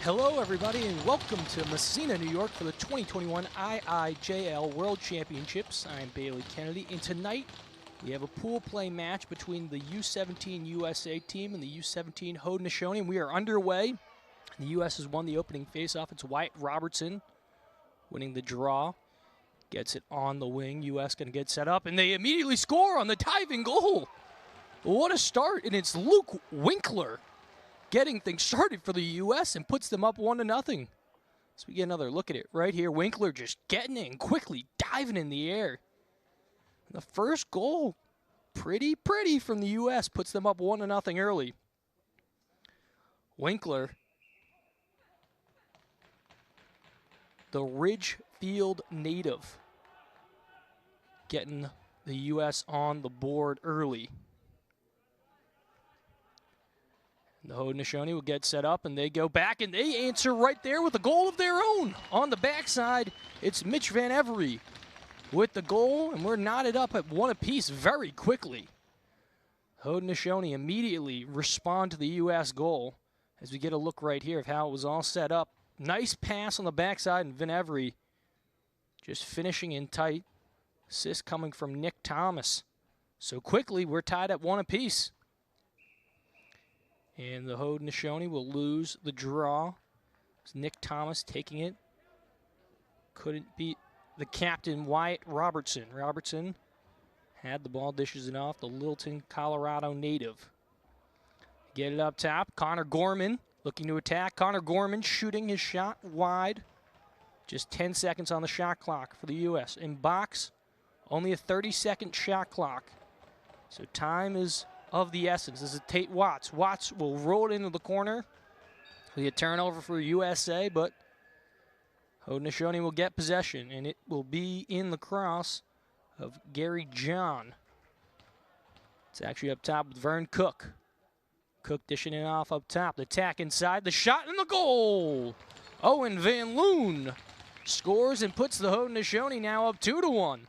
Hello everybody and welcome to Messena, New York for the 2021 IIJL World Championships. I'm Bailey Kennedy, and tonight we have a pool play match between the U17 USA team and the U17 Haudenosaunee, and we are underway. The US has won the opening faceoff. It's Wyatt Robertson winning the draw. Gets it on the wing. US going to get set up, and they immediately score on the diving goal. What a start, and it's Luke Winkler getting things started for the U.S. and puts them up 1-0. So we get another look at it right here. Winkler just getting it and quickly diving in the air. And the first goal, pretty from the U.S., puts them up 1-0 early. Winkler, the Ridgefield native, getting the U.S. on the board early. The Haudenosaunee will get set up, and they go back, and they answer right there with a goal of their own. On the backside, it's Mitch Van Every with the goal, and we're knotted up at 1 apiece very quickly. Haudenosaunee immediately respond to the U.S. goal as we get a look right here of how it was all set up. Nice pass on the backside, and Van Every just finishing in tight. Assist coming from Nick Thomas. So quickly, we're tied at 1 apiece. And the Haudenosaunee will lose the draw. It's Nick Thomas taking it. Couldn't beat the captain, Wyatt Robertson. Robertson had the ball, dishes it off, the Littleton, Colorado native. Get it up top. Connor Gorman looking to attack. Connor Gorman shooting his shot wide. Just 10 seconds on the shot clock for the U.S. In box, only a 30-second shot clock. So time is of the essence. This is Tate Watts. Watts will roll it into the corner. It'll be a turnover for USA, but Haudenosaunee will get possession, and it will be in the cross of Gary John. It's actually up top with Vern Cook. Cook dishing it off up top. The attack inside, the shot, and the goal! Owen Van Loon scores and puts the Haudenosaunee now up 2-1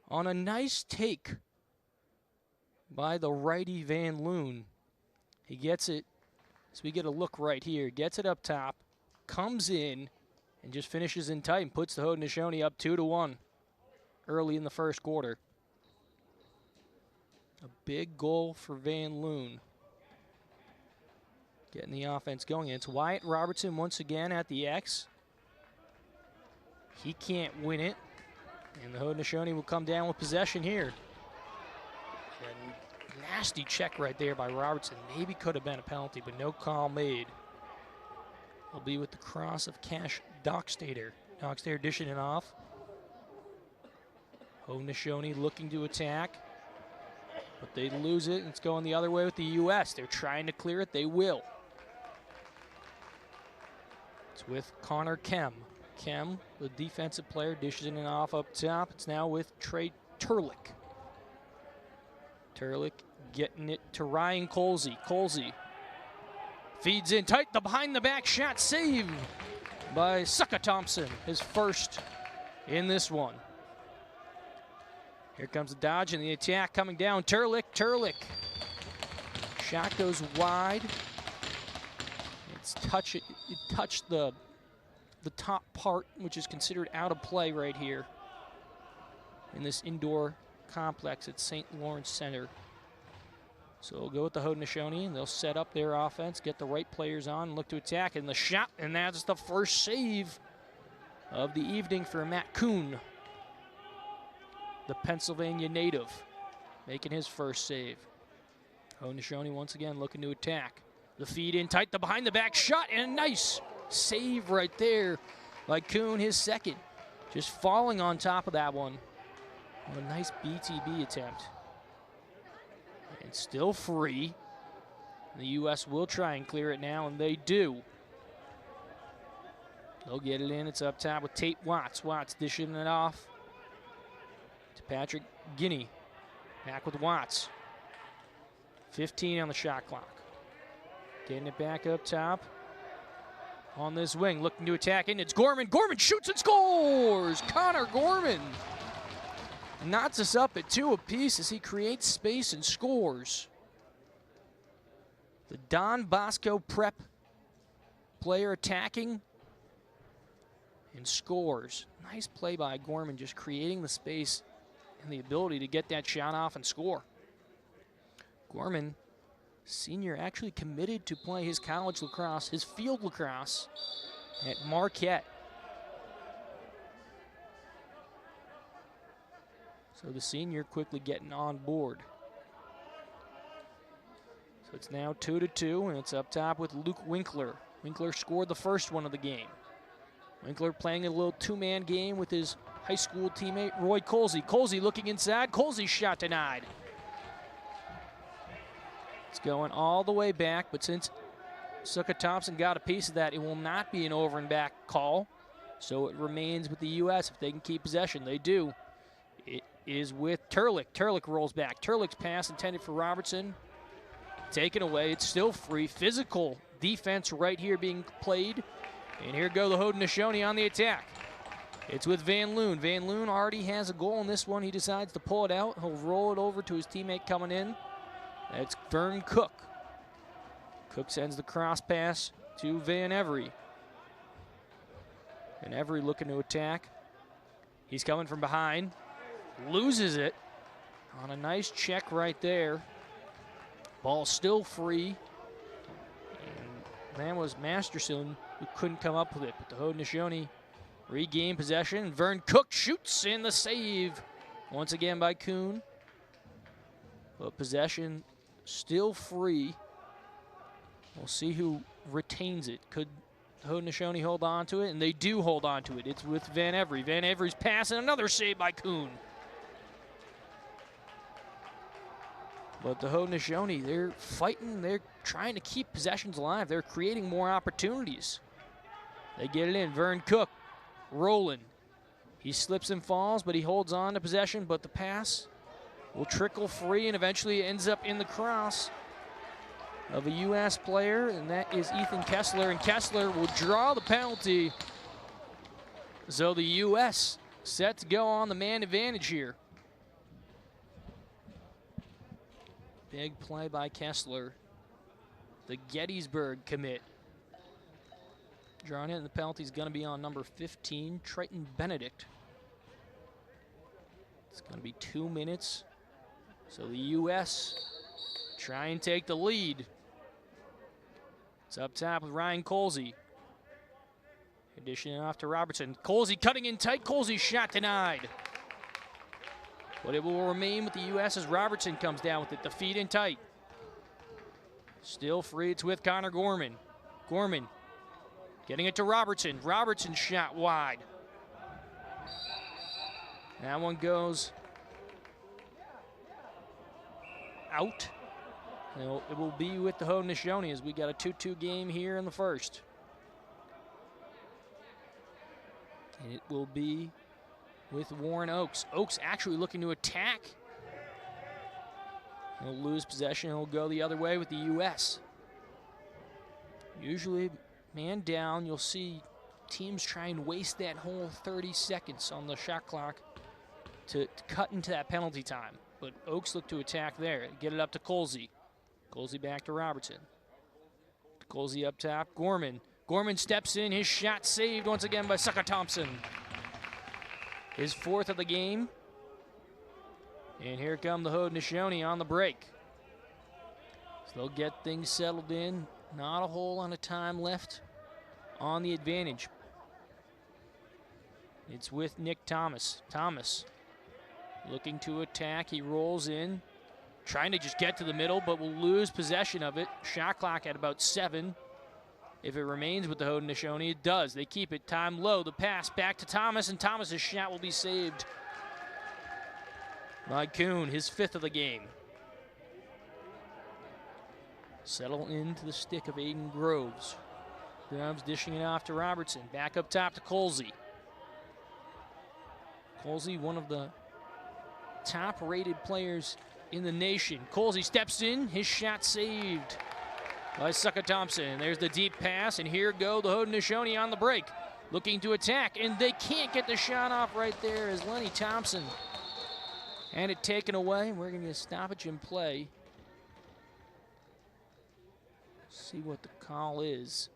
on a nice take by the righty Van Loon. He gets it, so we get a look right here. Gets it up top, comes in, and just finishes in tight and puts the Haudenosaunee up 2-1 early in the first quarter. A big goal for Van Loon. Getting the offense going. It's Wyatt Robertson once again at the X. He can't win it, and the Haudenosaunee will come down with possession here. And nasty check right there by Robertson. Maybe could have been a penalty, but no call made. Will be with the cross of Cash Dockstader. Dockstader dishing it off. Haudenosaunee looking to attack, but they lose it. It's going the other way with the U.S. They're trying to clear it. They will. It's with Connor Kem. Kem, the defensive player, dishes it off up top. It's now with Trey Turlick. Turlick getting it to Ryan Colsey. Colsey feeds in tight, the behind the back shot saved by Sucka Thompson, his first in this one. Here comes the dodge and the attack coming down. Turlick. Shot goes wide. It touched the top part, which is considered out of play right here in this indoor complex at St. Lawrence Center. So we'll go with the Haudenosaunee, and they'll set up their offense, get the right players on, and look to attack. And the shot, and that's the first save of the evening for Matt Kuhn, the Pennsylvania native, making his first save. Haudenosaunee once again looking to attack. The feed in tight, the behind the back shot, and a nice save right there by Kuhn, his second. Just falling on top of that one. A nice BTB attempt. And still free. The U.S. will try and clear it now, and they do. They'll get it in. It's up top with Tate Watts. Watts dishing it off to Patrick Guinea. Back with Watts. 15 on the shot clock. Getting it back up top. On this wing, looking to attack, and it's Gorman. Gorman shoots and scores! Connor Gorman knots us up at 2 apiece as he creates space and scores. The Don Bosco Prep player attacking and scores. Nice play by Gorman, just creating the space and the ability to get that shot off and score. Gorman, senior, actually committed to play his college lacrosse, his field lacrosse at Marquette. So the senior quickly getting on board. So it's now 2-2, and it's up top with Luke Winkler. Winkler scored the first one of the game. Winkler playing a little two-man game with his high school teammate, Roy Colsey. Colsey looking inside. Colsey's shot denied. It's going all the way back, but since Suka Thompson got a piece of that, it will not be an over and back call. So it remains with the U.S. if they can keep possession. They do. It is with Terlich. Terlich rolls back. Terlich's pass intended for Robertson. Taken away. It's still free. Physical defense right here being played. And here go the Haudenosaunee on the attack. It's with Van Loon. Van Loon already has a goal in this one. He decides to pull it out. He'll roll it over to his teammate coming in. That's Vern Cook. Cook sends the cross pass to Van Every. Van Every looking to attack. He's coming from behind. Loses it on a nice check right there. Ball still free. And that was Masterson who couldn't come up with it. But the Haudenosaunee regain possession. Vern Cook shoots in the save. Once again by Kuhn. But possession still free. We'll see who retains it. Could Haudenosaunee hold on to it? And they do hold on to it. It's with Van Every. Van Every's pass and another save by Kuhn. But the Haudenosaunee, they're fighting. They're trying to keep possessions alive. They're creating more opportunities. They get it in. Vern Cook rolling. He slips and falls, but he holds on to possession. But the pass will trickle free and eventually ends up in the cross of a U.S. player, and that is Ethan Kessler. And Kessler will draw the penalty. So the U.S. set to go on the man advantage here. Big play by Kessler. The Gettysburg commit. Drawing in, the penalty is going to be on number 15, Triton Benedict. It's going to be 2 minutes. So the U.S. try and take the lead. It's up top with Ryan Colsey. Dishing it off to Robertson. Colsey cutting in tight. Colsey's shot denied. But it will remain with the U.S. as Robertson comes down with it. The feet in tight. Still free. It's with Connor Gorman. Gorman getting it to Robertson. Robertson's shot wide. That one goes out. It will be with the Haudenosaunee as we got a 2-2 game here in the first. And it will be with Warren Oakes. Oakes actually looking to attack. He'll lose possession. He'll go the other way with the U.S. Usually, man down, you'll see teams try and waste that whole 30 seconds on the shot clock to cut into that penalty time. But Oakes look to attack there. Get it up to Colsey. Colsey back to Robertson. Colsey up top. Gorman. Gorman steps in. His shot saved once again by Suka Thompson. His fourth of the game. And here come the Haudenosaunee on the break. So they'll get things settled in. Not a whole lot of time left on the advantage. It's with Nick Thomas. Thomas looking to attack. He rolls in. Trying to just get to the middle, but will lose possession of it. Shot clock at about 7. If it remains with the Haudenosaunee, it does. They keep it. Time low. The pass back to Thomas, and Thomas's shot will be saved by Kuhn, his 5th of the game. Settle into the stick of Aiden Groves. Groves dishing it off to Robertson. Back up top to Colsey. Colsey, one of the top-rated players in the nation. Colsey steps in. His shot saved by Suka Thompson. There's the deep pass, and here go the Haudenosaunee on the break. Looking to attack, and they can't get the shot off right there as Lenny Thompson had it taken away. We're going to get a stoppage in play. See what the call is.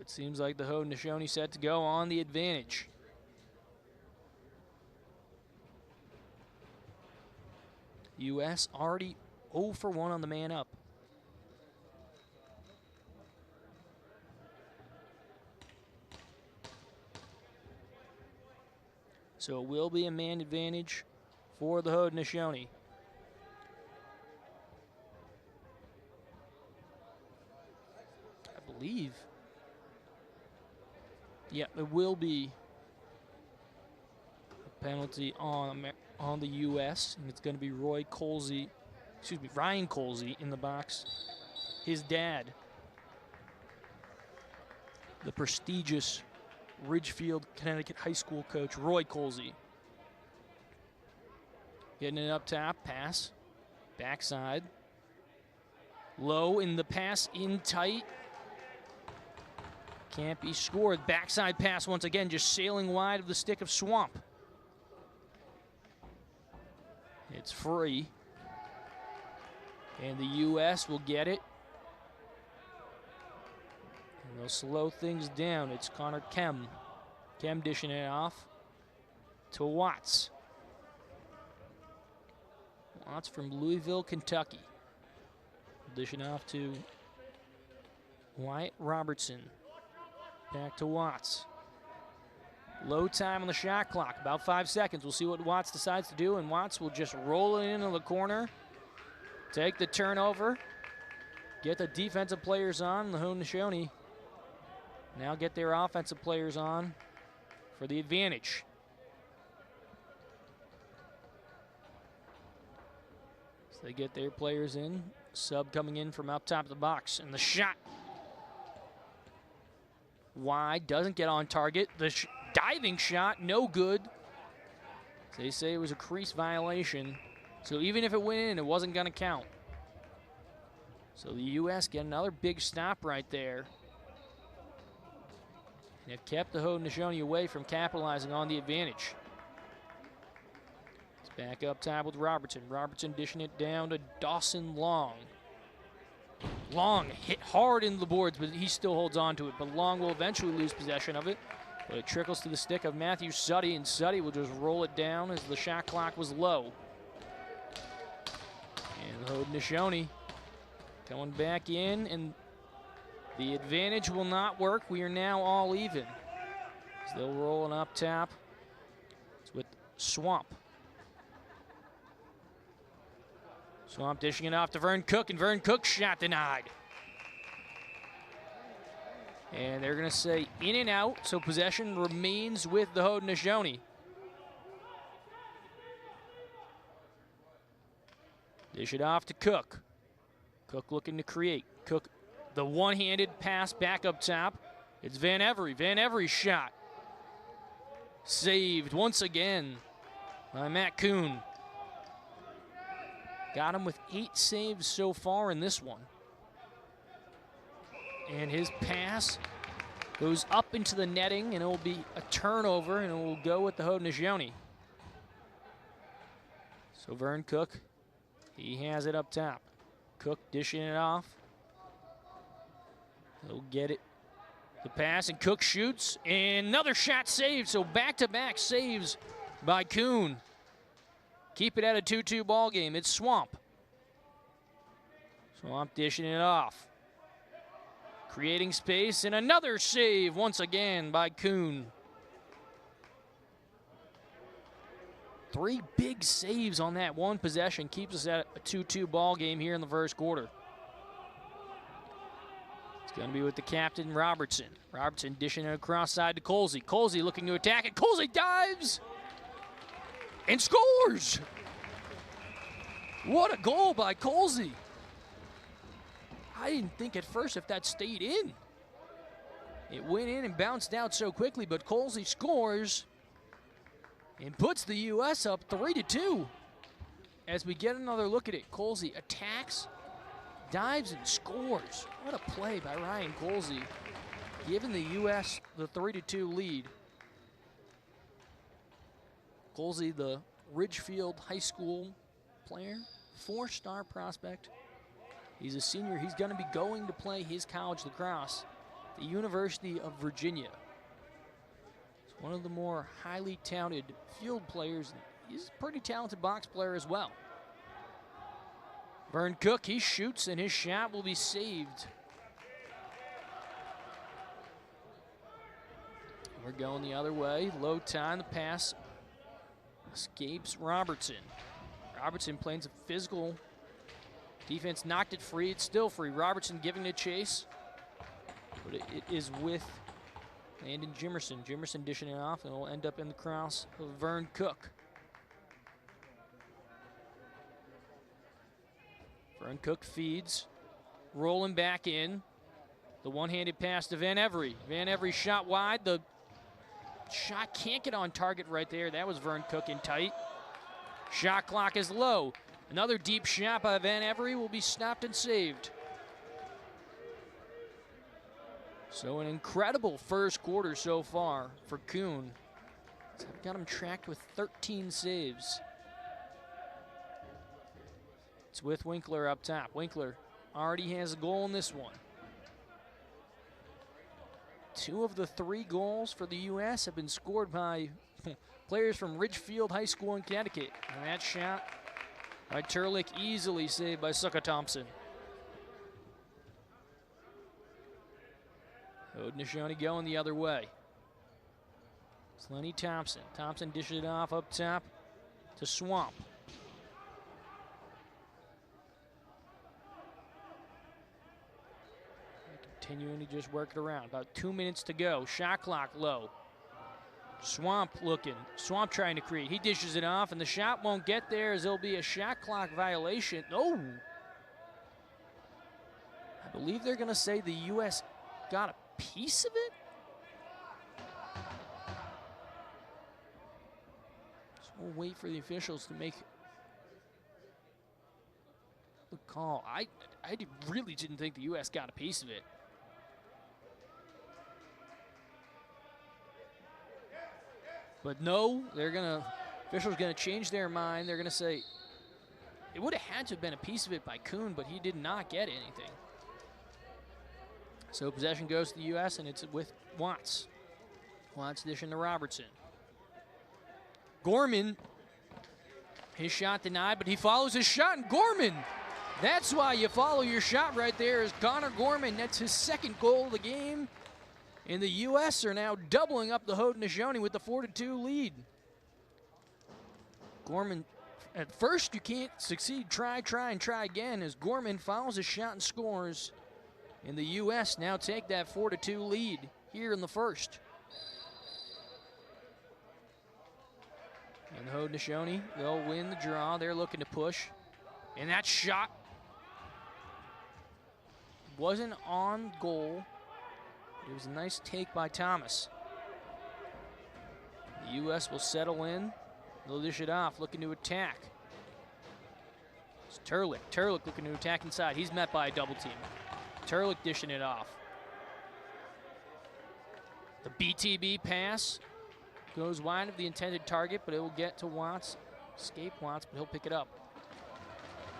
it seems like the Haudenosaunee set to go on the advantage. U.S. already 0 for 1 on the man up. So it will be a man advantage for the Haudenosaunee. I believe. Yeah, there will be a penalty on the U.S. and it's going to be Ryan Colsey in the box. His dad, the prestigious Ridgefield, Connecticut high school coach, Roy Colsey. Getting it up top, pass, backside. Low in the pass, in tight. Can't be scored. Backside pass once again, just sailing wide of the stick of Swamp. It's free. And the U.S. will get it. And they'll slow things down. It's Connor Kem. Kem dishing it off to Watts. Watts from Louisville, Kentucky. Dishing off to Wyatt Robertson. Back to Watts. Low time on the shot clock, about 5 seconds. We'll see what Watts decides to do, and Watts will just roll it into the corner, take the turnover, get the defensive players on. The Haudenosaunee now get their offensive players on for the advantage. So they get their players in. Sub coming in from up top of the box, and the shot wide, doesn't get on target. The diving shot, no good. They say it was a crease violation. So even if it went in, it wasn't going to count. So the U.S. get another big stop right there. And it kept the Haudenosaunee away from capitalizing on the advantage. It's back up top with Robertson. Robertson dishing it down to Dawson Long. Long hit hard into the boards, but he still holds on to it. But Long will eventually lose possession of it. But it trickles to the stick of Matthew Suddy, and Suddy will just roll it down as the shot clock was low. And the Haudenosaunee coming back in, and the advantage will not work. We are now all even. Still rolling up top. It's with Swamp. Swamp dishing it off to Vern Cook, and Vern Cook's shot denied. And they're going to say in and out, so possession remains with the Haudenosaunee. Dish it off to Cook. Cook looking to create. Cook, the one-handed pass back up top. It's Van Every. Van Every's shot. Saved once again by Matt Kuhn. Got him with 8 saves so far in this one. And his pass goes up into the netting, and it will be a turnover, and it will go with the Haudenosaunee. So Vern Cook, he has it up top. Cook dishing it off. He'll get it. The pass, and Cook shoots, and another shot saved. So back-to-back saves by Kuhn. Keep it at a 2-2 ball game. It's Swamp. Swamp dishing it off. Creating space, and another save once again by Kuhn. 3 big saves on that one possession. Keeps us at a 2-2 ball game here in the first quarter. It's going to be with the captain, Robertson. Robertson dishing it across side to Colsey. Colsey looking to attack it. Colsey dives and scores. What a goal by Colsey. I didn't think at first if that stayed in. It went in and bounced out so quickly, but Colsey scores and puts the U.S. up 3-2. As we get another look at it, Colsey attacks, dives, and scores. What a play by Ryan Colsey, giving the U.S. the 3-2 lead. Colsey, the Ridgefield High School player, 4-star prospect. He's a senior. He's going to be going to play his college lacrosse the University of Virginia. He's one of the more highly touted field players. He's a pretty talented box player as well. Vern Cook, he shoots, and his shot will be saved. We're going the other way. Low time, the pass escapes Robertson. Robertson playing some physical defense, knocked it free. It's still free. Robertson giving it a chase, but it is with Landon Jimerson. Jimerson dishing it off, and it'll end up in the cross of Vern Cook. Vern Cook feeds, rolling back in. The one-handed pass to Van Every. Van Every shot wide. The shot can't get on target right there. That was Vern Cook in tight. Shot clock is low. Another deep shot by Van Every will be stopped and saved. So an incredible first quarter so far for Kuhn. I've got him tracked with 13 saves. It's with Winkler up top. Winkler already has a goal in this one. 2 of the 3 goals for the U.S. have been scored by players from Ridgefield High School in Connecticut. And that shot by Turlick easily saved by Sucka Thompson. Haudenosaunee going the other way. It's Lenny Thompson. Thompson dishes it off up top to Swamp. Continuing to just work it around. About 2 minutes to go. Shot clock low. Swamp looking. Swamp trying to create. He dishes it off, and the shot won't get there as there'll be a shot clock violation. Oh! I believe they're going to say the U.S. got a piece of it? So we'll wait for the officials to make the call. I really didn't think the U.S. got a piece of it. But no, officials gonna change their mind. They're gonna say it would have had to have been a piece of it by Kuhn, but he did not get anything. So possession goes to the U.S. and it's with Watts. Watts dishing to Robertson. Gorman, his shot denied, but he follows his shot, and Gorman, that's why you follow your shot right there, is Connor Gorman. That's his 2nd goal of the game. And the U.S. are now doubling up the Haudenosaunee with the 4-2 lead. Gorman, at first you can't succeed. Try, and try again as Gorman fouls his shot and scores. And the U.S. now take that 4-2 lead here in the first. And the Haudenosaunee, they'll win the draw. They're looking to push. And that shot wasn't on goal. It was a nice take by Thomas. The U.S. will settle in. They'll dish it off, looking to attack. It's Turlick. Turlick looking to attack inside. He's met by a double team. Turlick dishing it off. The BTB pass goes wide of the intended target, but it will get to Watts. Escape Watts, but he'll pick it up.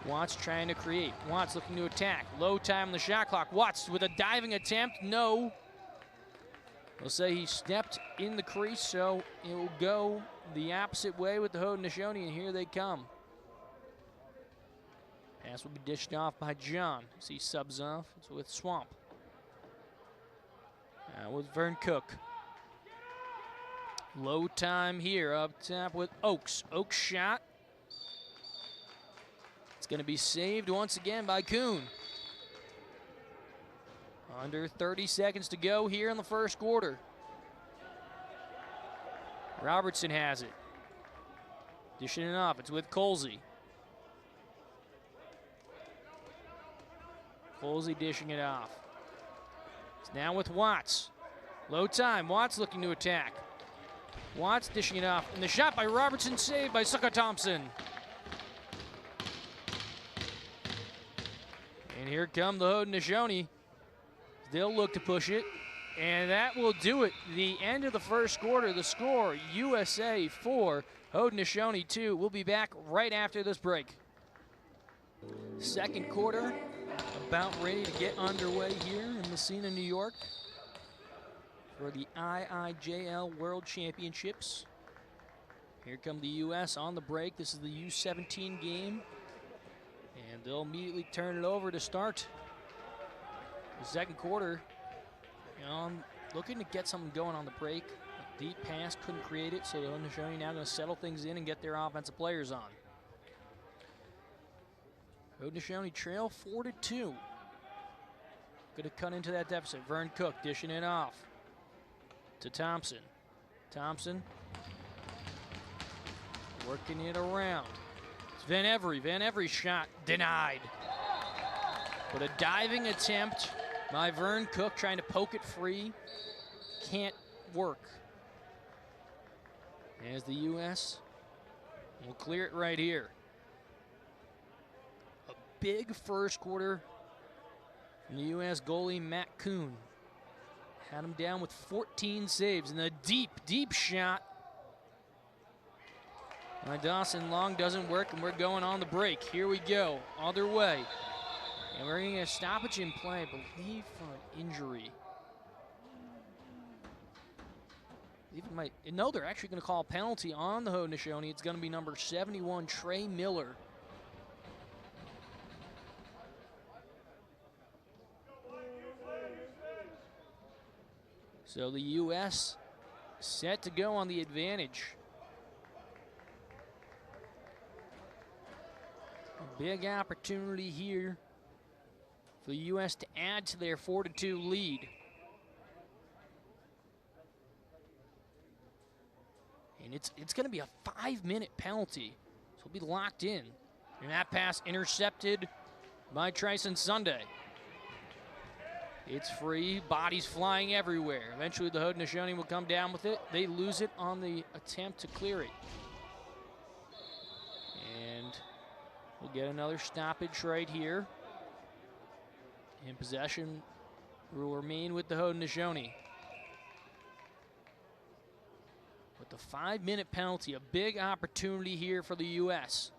Watts trying to create. Watts looking to attack. Low time on the shot clock. Watts with a diving attempt. No. They'll say he stepped in the crease, so it will go the opposite way with the Haudenosaunee, and here they come. Pass will be dished off by John as he subs off. It's with Swamp. With Vern Cook. Low time here up top with Oakes. Oakes shot. It's going to be saved once again by Kuhn. Under 30 seconds to go here in the first quarter. Robertson has it. Dishing it off. It's with Colsey. Colsey dishing it off. It's now with Watts. Low time. Watts looking to attack. Watts dishing it off. And the shot by Robertson saved by Sucka Thompson. And here come the Haudenosaunee. They'll look to push it, and that will do it. The end of the first quarter, the score, USA 4, Haudenosaunee 2. We'll be back right after this break. Second quarter, about ready to get underway here in Messena, New York. for the IIJL World Championships. Here come the U.S. on the break. This is the U17 game. And they'll immediately turn it over to start the second quarter. Looking to get something going on the break. A deep pass, couldn't create it, so the Haudenosaunee now going to settle things in and get their offensive players on. Haudenosaunee trail 4-2. Going to cut into that deficit. Vern Cook dishing it off to Thompson. Thompson working it around. It's Van Every. Van Every's shot denied. But a diving attempt by Vern Cook trying to poke it free. Can't work. As the U.S. will clear it right here. A big first quarter from the U.S. goalie Matt Kuhn. Had him down with 14 saves, and a deep, deep shot by Dawson Long doesn't work, and we're going on the break. Here we go, other way. And we're getting a stoppage in play, I believe, for an injury. No, they're actually going to call a penalty on the Haudenosaunee. It's going to be number 71, Trey Miller. So the U.S. set to go on the advantage. A big opportunity here for the U.S. to add to their 4-2 lead. And it's going to be a 5-minute penalty, so it'll be locked in. And that pass intercepted by Tryson Sunday. It's free, bodies flying everywhere. Eventually the Haudenosaunee will come down with it. They lose it on the attempt to clear it. And we'll get another stoppage right here. And possession will remain with the Haudenosaunee. But the 5-minute penalty, a big opportunity here for the U.S.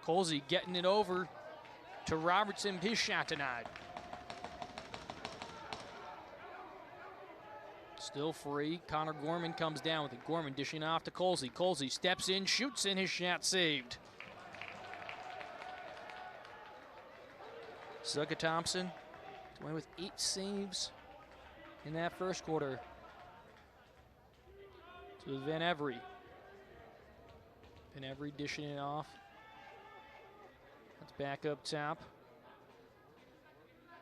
Colsey getting it over to Robertson, his shot denied. Still free. Connor Gorman comes down with it. Gorman dishing off to Colsey. Colsey steps in, shoots in, his shot saved. Sucka Thompson went with 8 saves in that first quarter. To Van Every. Van Every dishing it off. That's back up top.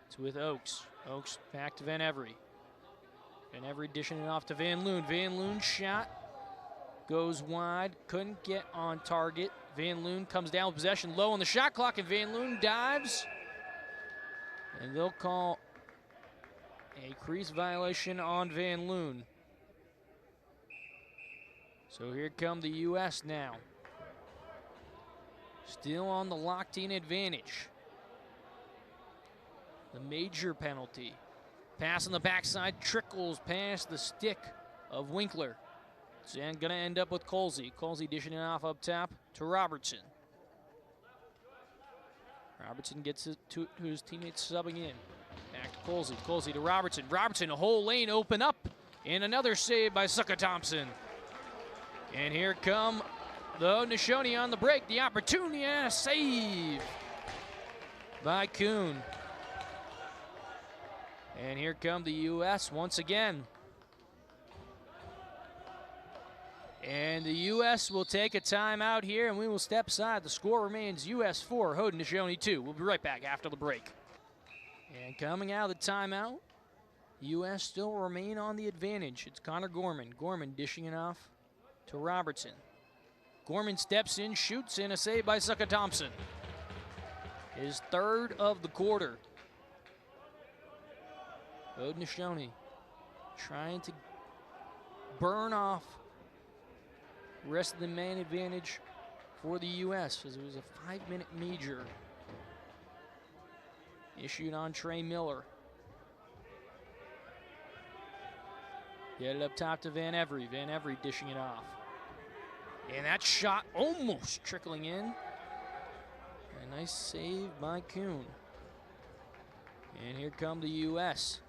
It's with Oakes. Oakes back to Van Every. Van Every dishing it off to Van Loon. Van Loon's shot goes wide. Couldn't get on target. Van Loon comes down with possession low on the shot clock, and Van Loon dives. And they'll call a crease violation on Van Loon. So here come the U.S. now. Still on the locked-in advantage. The major penalty. Pass on the backside trickles past the stick of Winkler. It's going to end up with Colsey. Colsey dishing it off up top to Robertson. Robertson gets it to his teammates subbing in. Back to Colsey. Colsey to Robertson. Robertson, a whole lane open up. And another save by Sucka Thompson. And here come the Haudenosaunee on the break. The opportunity and a save by Kuhn. And here come the U.S. once again. And the U.S. will take a timeout here, and we will step aside. The score remains U.S. 4, Haudenosaunee 2. We'll be right back after the break. And coming out of the timeout, U.S. still remain on the advantage. It's Connor Gorman. Gorman dishing it off to Robertson. Gorman steps in, shoots in, a save by Sucka Thompson. His third of the quarter. Haudenosaunee trying to burn off the rest of the man advantage for the U.S. as it was a 5-minute major issued on Trey Miller. Get it up top to Van Every. Van Every dishing it off. And that shot almost trickling in. A nice save by Kuhn. And here come the U.S.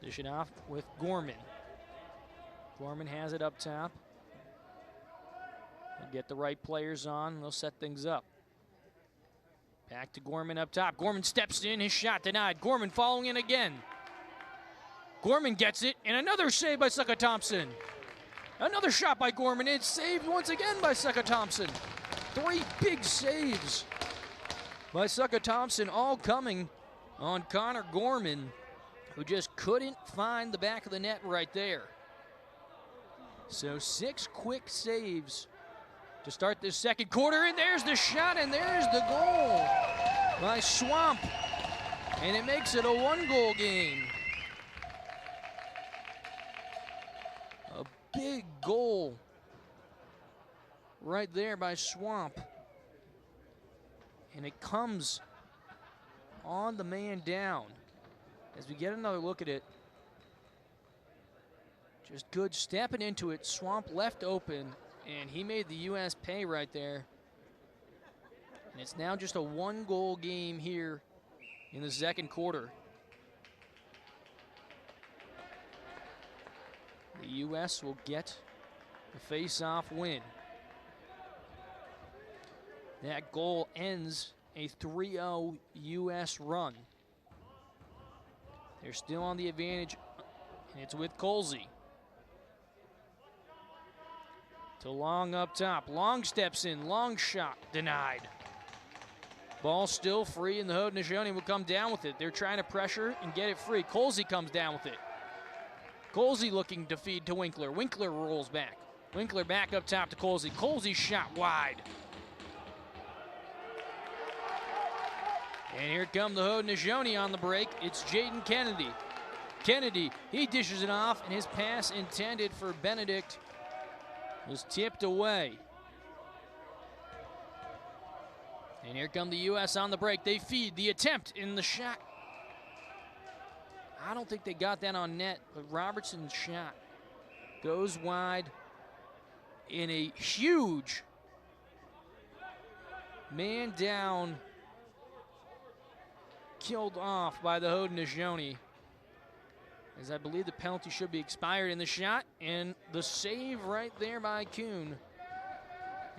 Dish it off with Gorman. Gorman has it up top. They'll get the right players on, and they'll set things up. Back to Gorman up top. Gorman steps in, his shot denied. Gorman following in again. Gorman gets it, and another save by Sucka Thompson. Another shot by Gorman. It's saved once again by Sucka Thompson. 3 big saves by Sucka Thompson, all coming on Connor Gorman, who just couldn't find the back of the net right there. So 6 quick saves to start this second quarter, and there's the shot, and there's the goal by Swamp, and it makes it a 1-goal game. A big goal right there by Swamp, and it comes on the man down. As we get another look at it, just good stepping into it. Swamp left open, and he made the U.S. pay right there. And it's now just a 1-goal game here in the second quarter. The U.S. will get the face-off win. That goal ends a 3-0 U.S. run. They're still on the advantage, and it's with Colsey. To Long up top. Long steps in. Long shot denied. Ball still free, and the Haudenosaunee will come down with it. They're trying to pressure and get it free. Colsey comes down with it. Colsey looking to feed to Winkler. Winkler rolls back. Winkler back up top to Colsey. Colsey shot wide. And here come the Haudenosaunee on the break. It's Jaden Kennedy. Kennedy, he dishes it off, and his pass intended for Benedict was tipped away. And here come the U.S. on the break. They feed the attempt in the shot. I don't think they got that on net, but Robertson's shot goes wide in a huge man down, killed off by the Haudenosaunee, as I believe the penalty should be expired in the shot, and the save right there by Kuhn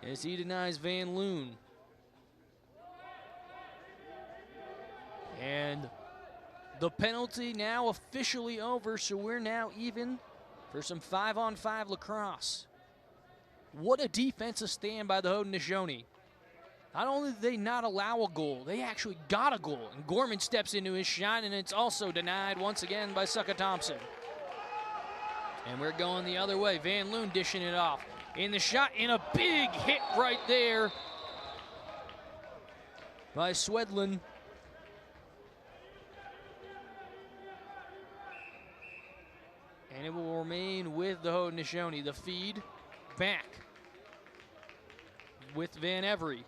as he denies Van Loon. And the penalty now officially over, so we're now even for some 5-on-5 lacrosse. What a defensive stand by the Haudenosaunee. Not only did they not allow a goal, they actually got a goal. And Gorman steps into his shot, and it's also denied once again by Sucka Thompson. And we're going the other way. Van Loon dishing it off. In the shot, and a big hit right there by Swedlin. And it will remain with the Haudenosaunee. The feed back with Van Every.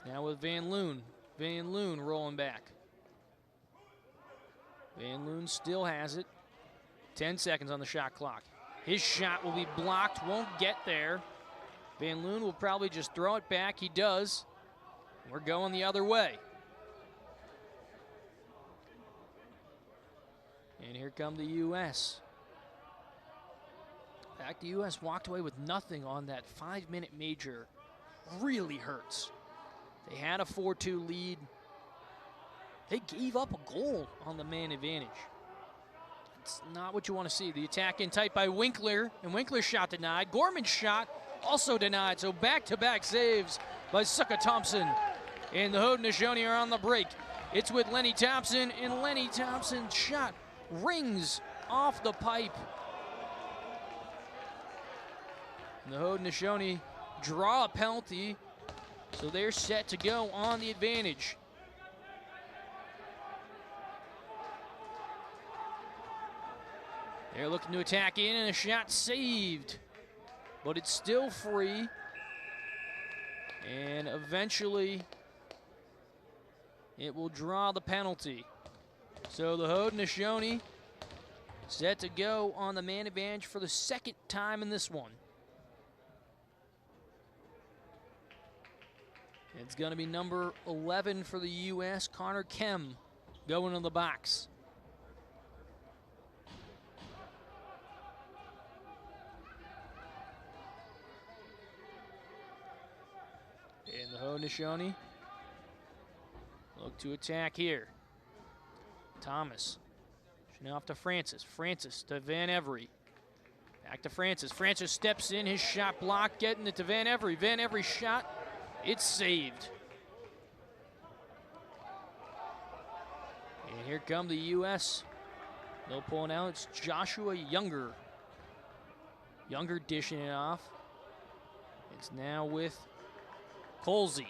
Now with Van Loon. Van Loon rolling back. Van Loon still has it. 10 seconds on the shot clock. His shot will be blocked, won't get there. Van Loon will probably just throw it back. He does. We're going the other way. And here come the U.S. In fact, the U.S. walked away with nothing on that 5-minute major. Really hurts. They had a 4-2 lead. They gave up a goal on the man advantage. It's not what you want to see. The attack in tight by Winkler, and Winkler's shot denied. Gorman's shot also denied, so back-to-back saves by Sucka Thompson. And the Haudenosaunee are on the break. It's with Lenny Thompson, and Lenny Thompson's shot rings off the pipe. And the Haudenosaunee draw a penalty, so they're set to go on the advantage. They're looking to attack in, and a shot saved. But it's still free. And eventually, it will draw the penalty. So the Haudenosaunee set to go on the man advantage for the second time in this one. It's going to be number 11 for the U.S., Connor Kem, going in the box. And the Haudenosaunee look to attack here. Thomas, now off to Francis. Francis to Van Every. Back to Francis. Francis steps in, his shot blocked, getting it to Van Every. Van Every shot, it's saved. And here come the U.S. They'll pull it out. It's Joshua Younger. Younger dishing it off. It's now with Colsey.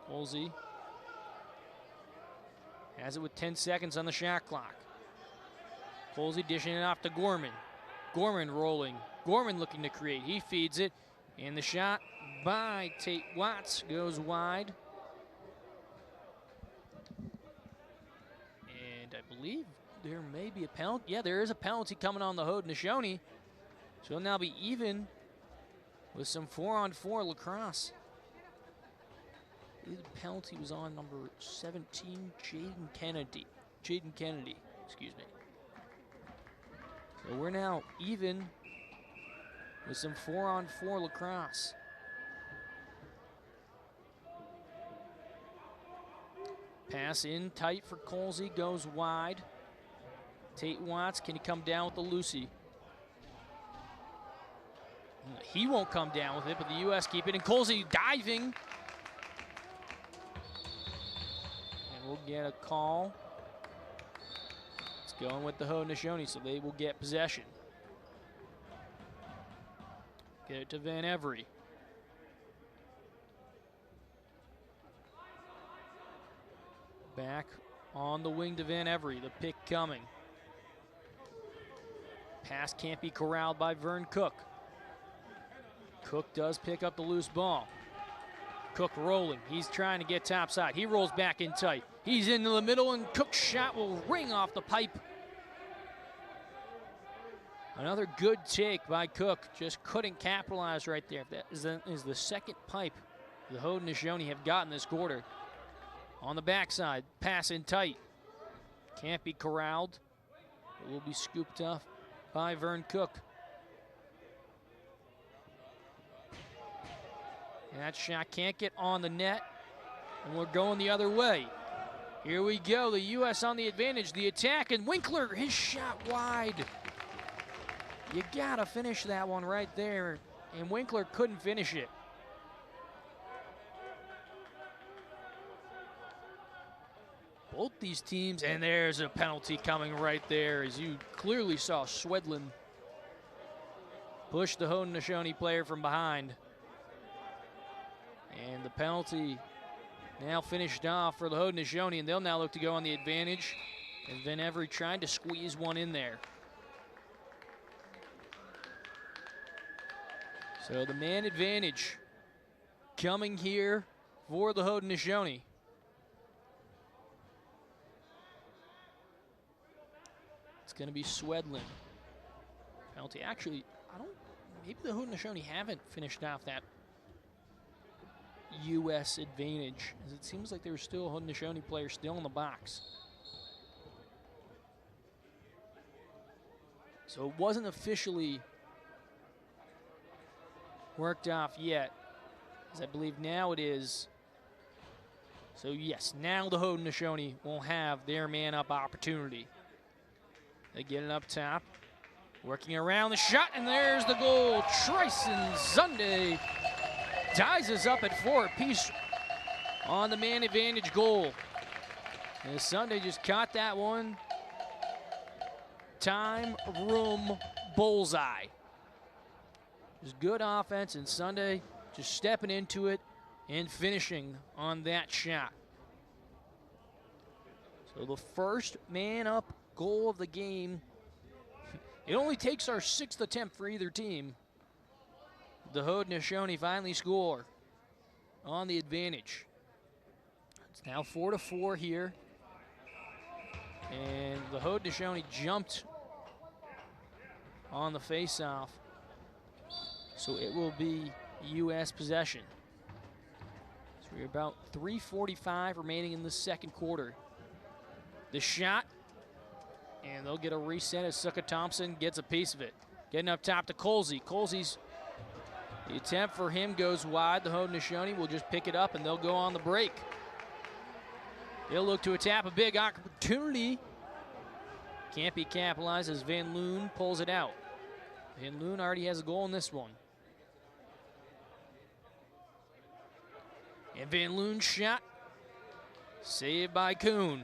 Colsey has it with 10 seconds on the shot clock. Colsey dishing it off to Gorman. Gorman rolling. Gorman looking to create. He feeds it. And the shot by Tate Watts goes wide. And I believe there may be a penalty. Yeah, there is a penalty coming on the Haudenosaunee. So it'll now be even with some 4-on-4 lacrosse. The penalty was on number 17, Jaden Kennedy, excuse me. So we're now even with some 4-on-4 lacrosse. Pass in tight for Colsey, goes wide. Tate Watts, can he come down with the Lucy? He won't come down with it, but the U.S. keep it, and Colsey diving. And we'll get a call. It's going with the Haudenosaunee, so they will get possession. Get it to Van Every. Back on the wing to Van Every, the pick coming. Pass can't be corralled by Vern Cook. Cook does pick up the loose ball. Cook rolling. He's trying to get topside. He rolls back in tight. He's into the middle, and Cook's shot will ring off the pipe. Another good take by Cook. Just couldn't capitalize right there. That is the second pipe the Haudenosaunee have gotten this quarter. On the backside, pass in tight. Can't be corralled. It will be scooped off by Vern Cook. And that shot can't get on the net, and we're going the other way. Here we go, the U.S. on the advantage, the attack, and Winkler, his shot wide. You gotta finish that one right there, and Winkler couldn't finish it. Both these teams, and there's a penalty coming right there, as you clearly saw Swedlin push the Haudenosaunee player from behind. And the penalty now finished off for the Haudenosaunee, and they'll now look to go on the advantage. And Van Every tried to squeeze one in there. So the man advantage coming here for the Haudenosaunee. It's going to be Swedlin. Penalty. Actually, maybe the Haudenosaunee haven't finished off that U.S. advantage, as it seems like there was still a Haudenosaunee player still in the box. So it wasn't officially worked off yet, as I believe now it is. So yes, now the Haudenosaunee will have their man-up opportunity. They get it up top, working around the shot, and there's the goal. Tryson Sunday ties us up at 4 apiece on the man advantage goal. And Sunday just caught that one. Time, room, bullseye. Just good offense, and Sunday just stepping into it and finishing on that shot. So the first man-up goal of the game. It only takes our 6th attempt for either team. The Haudenosaunee finally score on the advantage. It's now 4-4 here. And the Haudenosaunee jumped on the face-off. So it will be U.S. possession. We're about 3:45 remaining in the second quarter. The shot, and they'll get a reset as Suka Thompson gets a piece of it. Getting up top to Colsey. Colsey's, the attempt for him goes wide. The Haudenosaunee will just pick it up, and they'll go on the break. They'll look to tap a big opportunity. Can't be capitalized as Van Loon pulls it out. Van Loon already has a goal in this one. And Van Loon's shot, saved by Kuhn.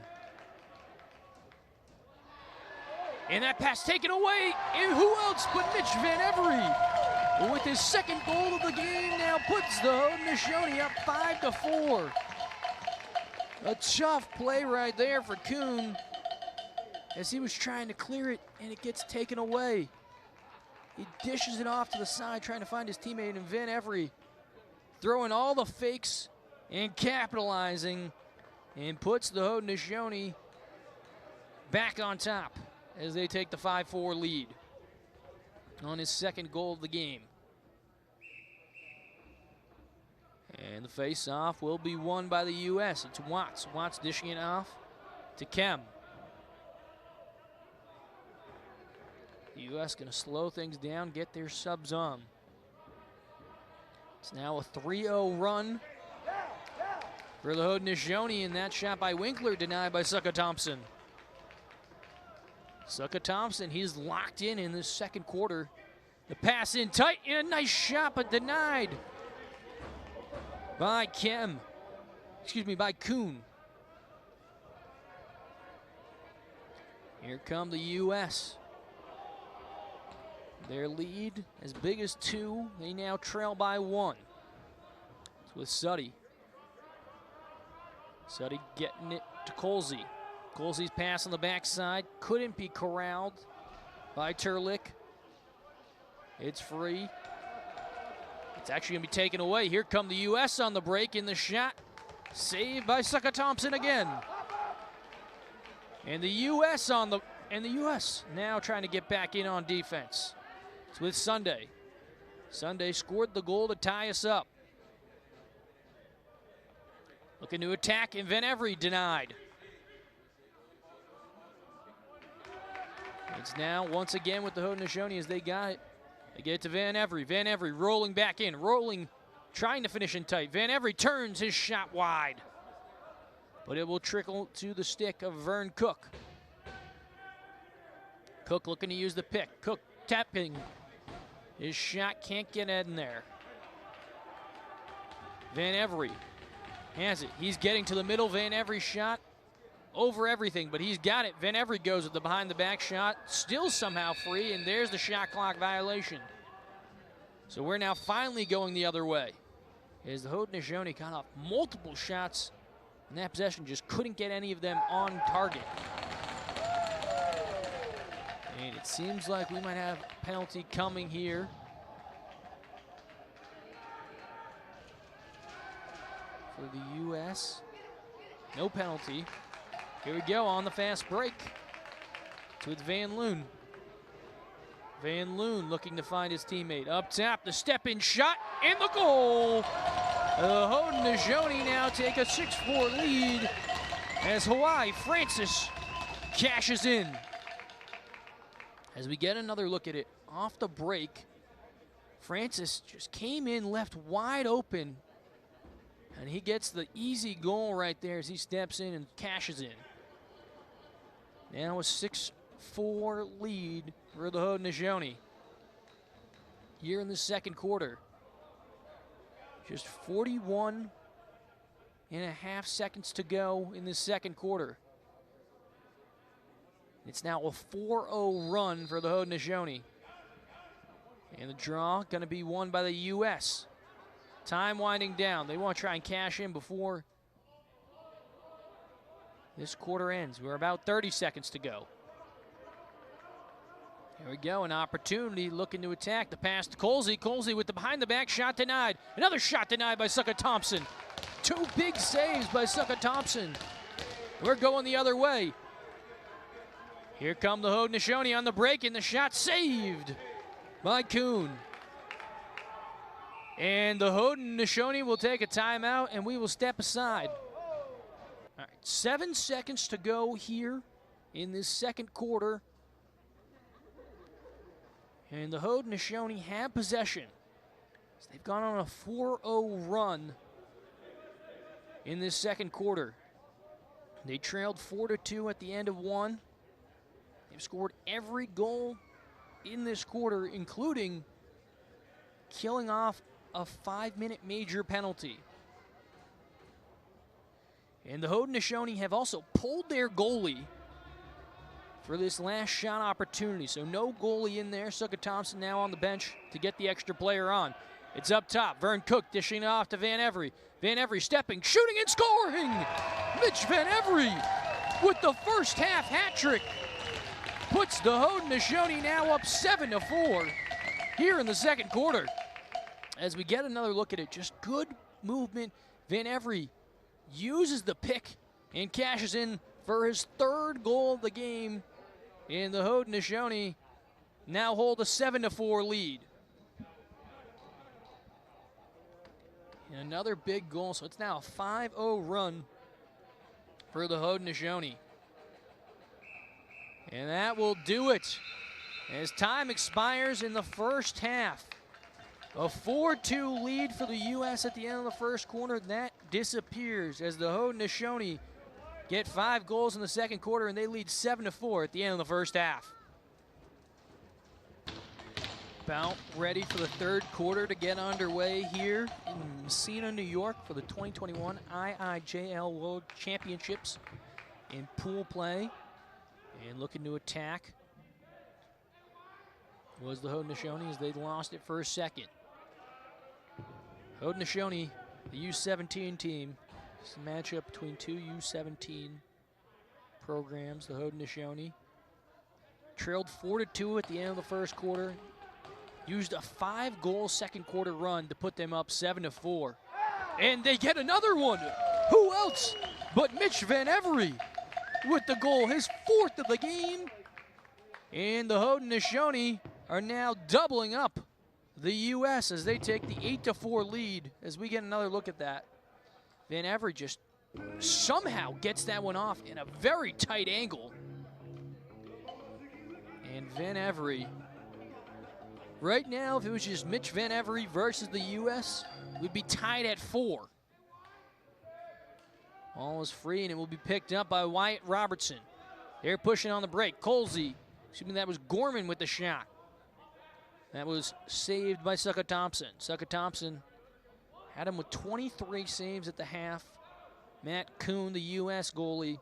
And that pass taken away, and who else but Mitch Van Every, with his second goal of the game, now puts the Haudenosaunee up 5-4. A tough play right there for Kuhn as he was trying to clear it, and it gets taken away. He dishes it off to the side, trying to find his teammate, and Van Every throwing all the fakes and capitalizing, and puts the Haudenosaunee back on top as they take the 5-4 lead on his second goal of the game. And the face-off will be won by the U.S. It's Watts. Watts dishing it off to Kem. The U.S. going to slow things down, get their subs on. It's now a 3-0 run for the Haudenosaunee, and that shot by Winkler denied by Suka Thompson. Suka Thompson, he's locked in this second quarter. The pass in tight, and a nice shot, but denied by by Kuhn. Here come the U.S. Their lead as big as 2. They now trail by 1. It's with Suddy. Suddy getting it to Colsey. Colsey's pass on the backside couldn't be corralled by Turlick. It's free. It's actually going to be taken away. Here come the U.S. on the break in the shot. Saved by Suka Thompson again. And the U.S. now trying to get back in on defense. It's with Sunday. Sunday scored the goal to tie us up. Looking to attack, and Van Every denied. It's now once again with the Haudenosaunee as they got it. They get it to Van Every. Van Every rolling back in, trying to finish in tight. Van Every turns his shot wide, but it will trickle to the stick of Vern Cook. Cook looking to use the pick. Cook tapping. His shot can't get in there. Van Every has it. He's getting to the middle. Van Every shot over everything, but he's got it. Van Every goes with the behind-the-back shot, still somehow free, and there's the shot clock violation. So we're now finally going the other way, as the Haudenosaunee got off multiple shots, and that possession just couldn't get any of them on target. And it seems like we might have a penalty coming here. For the U.S. No penalty. Here we go on the fast break. It's with Van Loon. Van Loon looking to find his teammate. Up top, the step-in shot, and the goal! The Haudenosaunee now take a 6-4 lead as Hawaii Francis cashes in. As we get another look at it off the break, Francis just came in, left wide open, and he gets the easy goal right there as he steps in and cashes in. Now a 6-4 lead for the Haudenosaunee here in the second quarter. Just 41 and a half seconds to go in the second quarter. It's now a 4-0 run for the Haudenosaunee. And the draw going to be won by the U.S. Time winding down. They want to try and cash in before this quarter ends. We're about 30 seconds to go. Here we go, an opportunity looking to attack. The pass to Colsey. Colsey with the behind-the-back shot denied. Another shot denied by Suka Thompson. 2 big saves by Suka Thompson. We're going the other way. Here come the Haudenosaunee on the break, and the shot saved by Kuhn. And the Haudenosaunee will take a timeout, and we will step aside. All right, 7 seconds to go here in this second quarter. And the Haudenosaunee have possession. So they've gone on a 4-0 run in this second quarter. They trailed 4-2 at the end of one. They've scored every goal in this quarter, including killing off a 5-minute major penalty. And the Haudenosaunee have also pulled their goalie for this last shot opportunity. So no goalie in there. Sucka Thompson now on the bench to get the extra player on. It's up top. Vern Cook dishing it off to Van Every. Van Every stepping, shooting, and scoring! Mitch Van Every with the first half hat trick puts the Haudenosaunee now up 7-4 here in the second quarter. As we get another look at it, just good movement. Van Every uses the pick and cashes in for his third goal of the game. And the Haudenosaunee now hold a 7-4 lead. And another big goal, so it's now a 5-0 run for the Haudenosaunee. And that will do it as time expires in the first half. A 4-2 lead for the U.S. at the end of the first quarter. That disappears as the Haudenosaunee get 5 goals in the second quarter, and they lead 7-4 at the end of the first half. About ready for the third quarter to get underway here in Messena, New York for the 2021 IIJL World Championships in pool play. And looking to attack was the Haudenosaunee as they lost it for a second. Haudenosaunee, the U17 team. It's a matchup between two U17 programs. The Haudenosaunee trailed 4-2 at the end of the first quarter. Used a 5-goal second quarter run to put them up 7-4. And they get another one. Who else but Mitch Van Every with the goal, his 4th of the game. And the Haudenosaunee are now doubling up the U.S. as they take the 8-4 lead as we get another look at that. Van Every just somehow gets that one off in a very tight angle. And Van Every, right now, if it was just Mitch Van Every versus the U.S., we'd be tied at 4. Ball is free, and it will be picked up by Wyatt Robertson. They're pushing on the break. Colsey, excuse me, that was Gorman with the shot. That was saved by Sucka Thompson. Sucka Thompson had him with 23 saves at the half. Matt Kuhn, the U.S. goalie,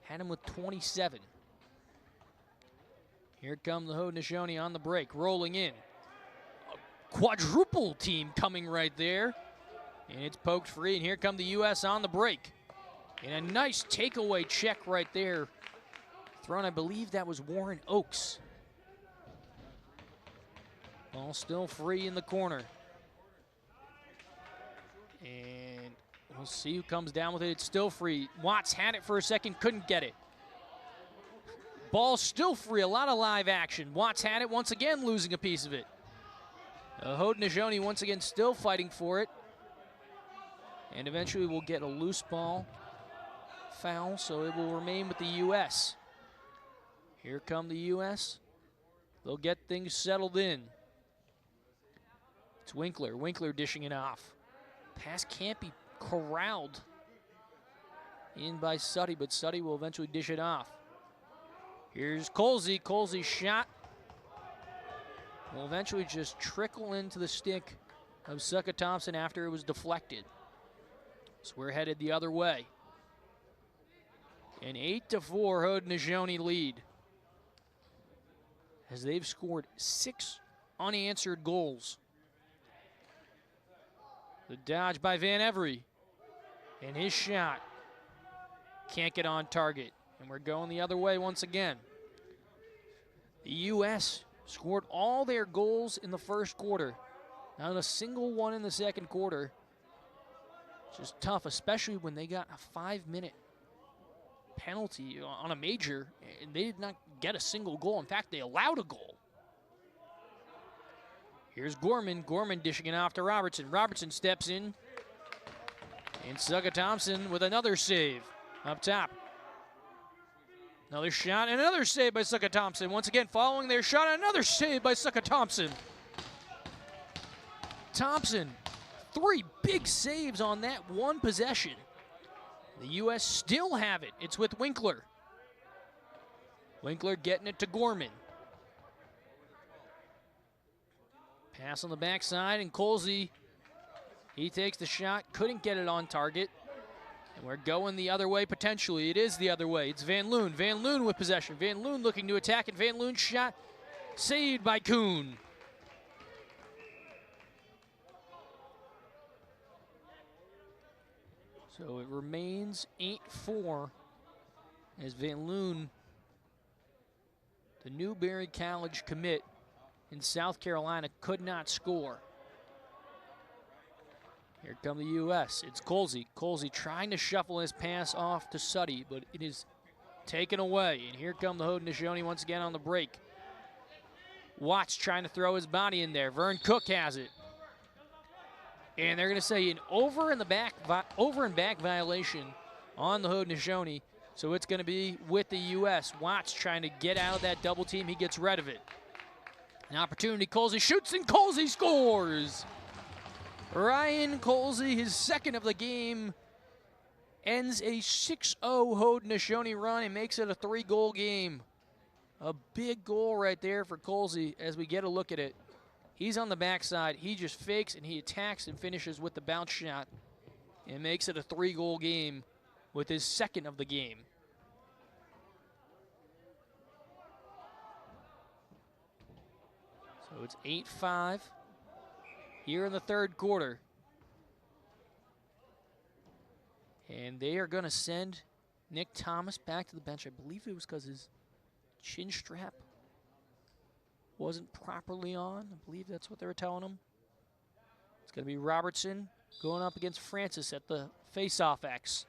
had him with 27. Here come the Haudenosaunee on the break, rolling in. A quadruple team coming right there. And it's poked free, and here come the U.S. on the break. And a nice takeaway check right there. Thrown, I believe that was Warren Oakes. Ball still free in the corner. And we'll see who comes down with it. It's still free. Watts had it for a second, couldn't get it. Ball still free, a lot of live action. Watts had it once again, losing a piece of it. Haudenosaunee once again still fighting for it. And eventually we'll get a loose ball foul, so it will remain with the U.S. Here come the U.S. They'll get things settled in. It's Winkler. Winkler dishing it off. Pass can't be corralled in by Suddy, but Suddy will eventually dish it off. Here's Colsey. Colsey's shot will eventually just trickle into the stick of Sucka Thompson after it was deflected. So we're headed the other way. An 8-4 Haudenosaunee lead as they've scored 6 unanswered goals. The dodge by Van Every, and his shot can't get on target. And we're going the other way once again. The U.S. scored all their goals in the first quarter. Not a single one in the second quarter. It's just tough, especially when they got a 5-minute penalty on a major, and they did not get a single goal. In fact, they allowed a goal. Here's Gorman. Gorman dishing it off to Robertson. Robertson steps in. And Sucka Thompson with another save up top. Another shot and another save by Sucka Thompson. Once again, following their shot, another save by Sucka Thompson. Thompson, 3 big saves on that one possession. The U.S. still have it. It's with Winkler. Winkler getting it to Gorman. Pass on the backside, and Colsey, he takes the shot, couldn't get it on target. And we're going the other way potentially. It is the other way. It's Van Loon. Van Loon with possession. Van Loon looking to attack, and Van Loon's shot saved by Kuhn. So it remains 8-4 as Van Loon, the Newberry College commit in South Carolina, could not score. Here come the U.S. It's Colsey. Colsey trying to shuffle his pass off to Suddy, but it is taken away. And here come the Haudenosaunee once again on the break. Watts trying to throw his body in there. Vern Cook has it. And they're going to say an over and back violation on the Haudenosaunee. So it's going to be with the U.S. Watts trying to get out of that double team. He gets rid of it. An opportunity. Colsey shoots, and Colsey scores. Ryan Colsey, his second of the game, ends a 6-0 Haudenosaunee run and makes it a 3-goal game. A big goal right there for Colsey as we get a look at it. He's on the backside. He just fakes and he attacks and finishes with the bounce shot and makes it a 3-goal game with his second of the game. So it's 8-5 here in the third quarter. And they are going to send Nick Thomas back to the bench. I believe it was because his chin strap wasn't properly on. I believe that's what they were telling him. It's going to be Robertson going up against Francis at the face-off X.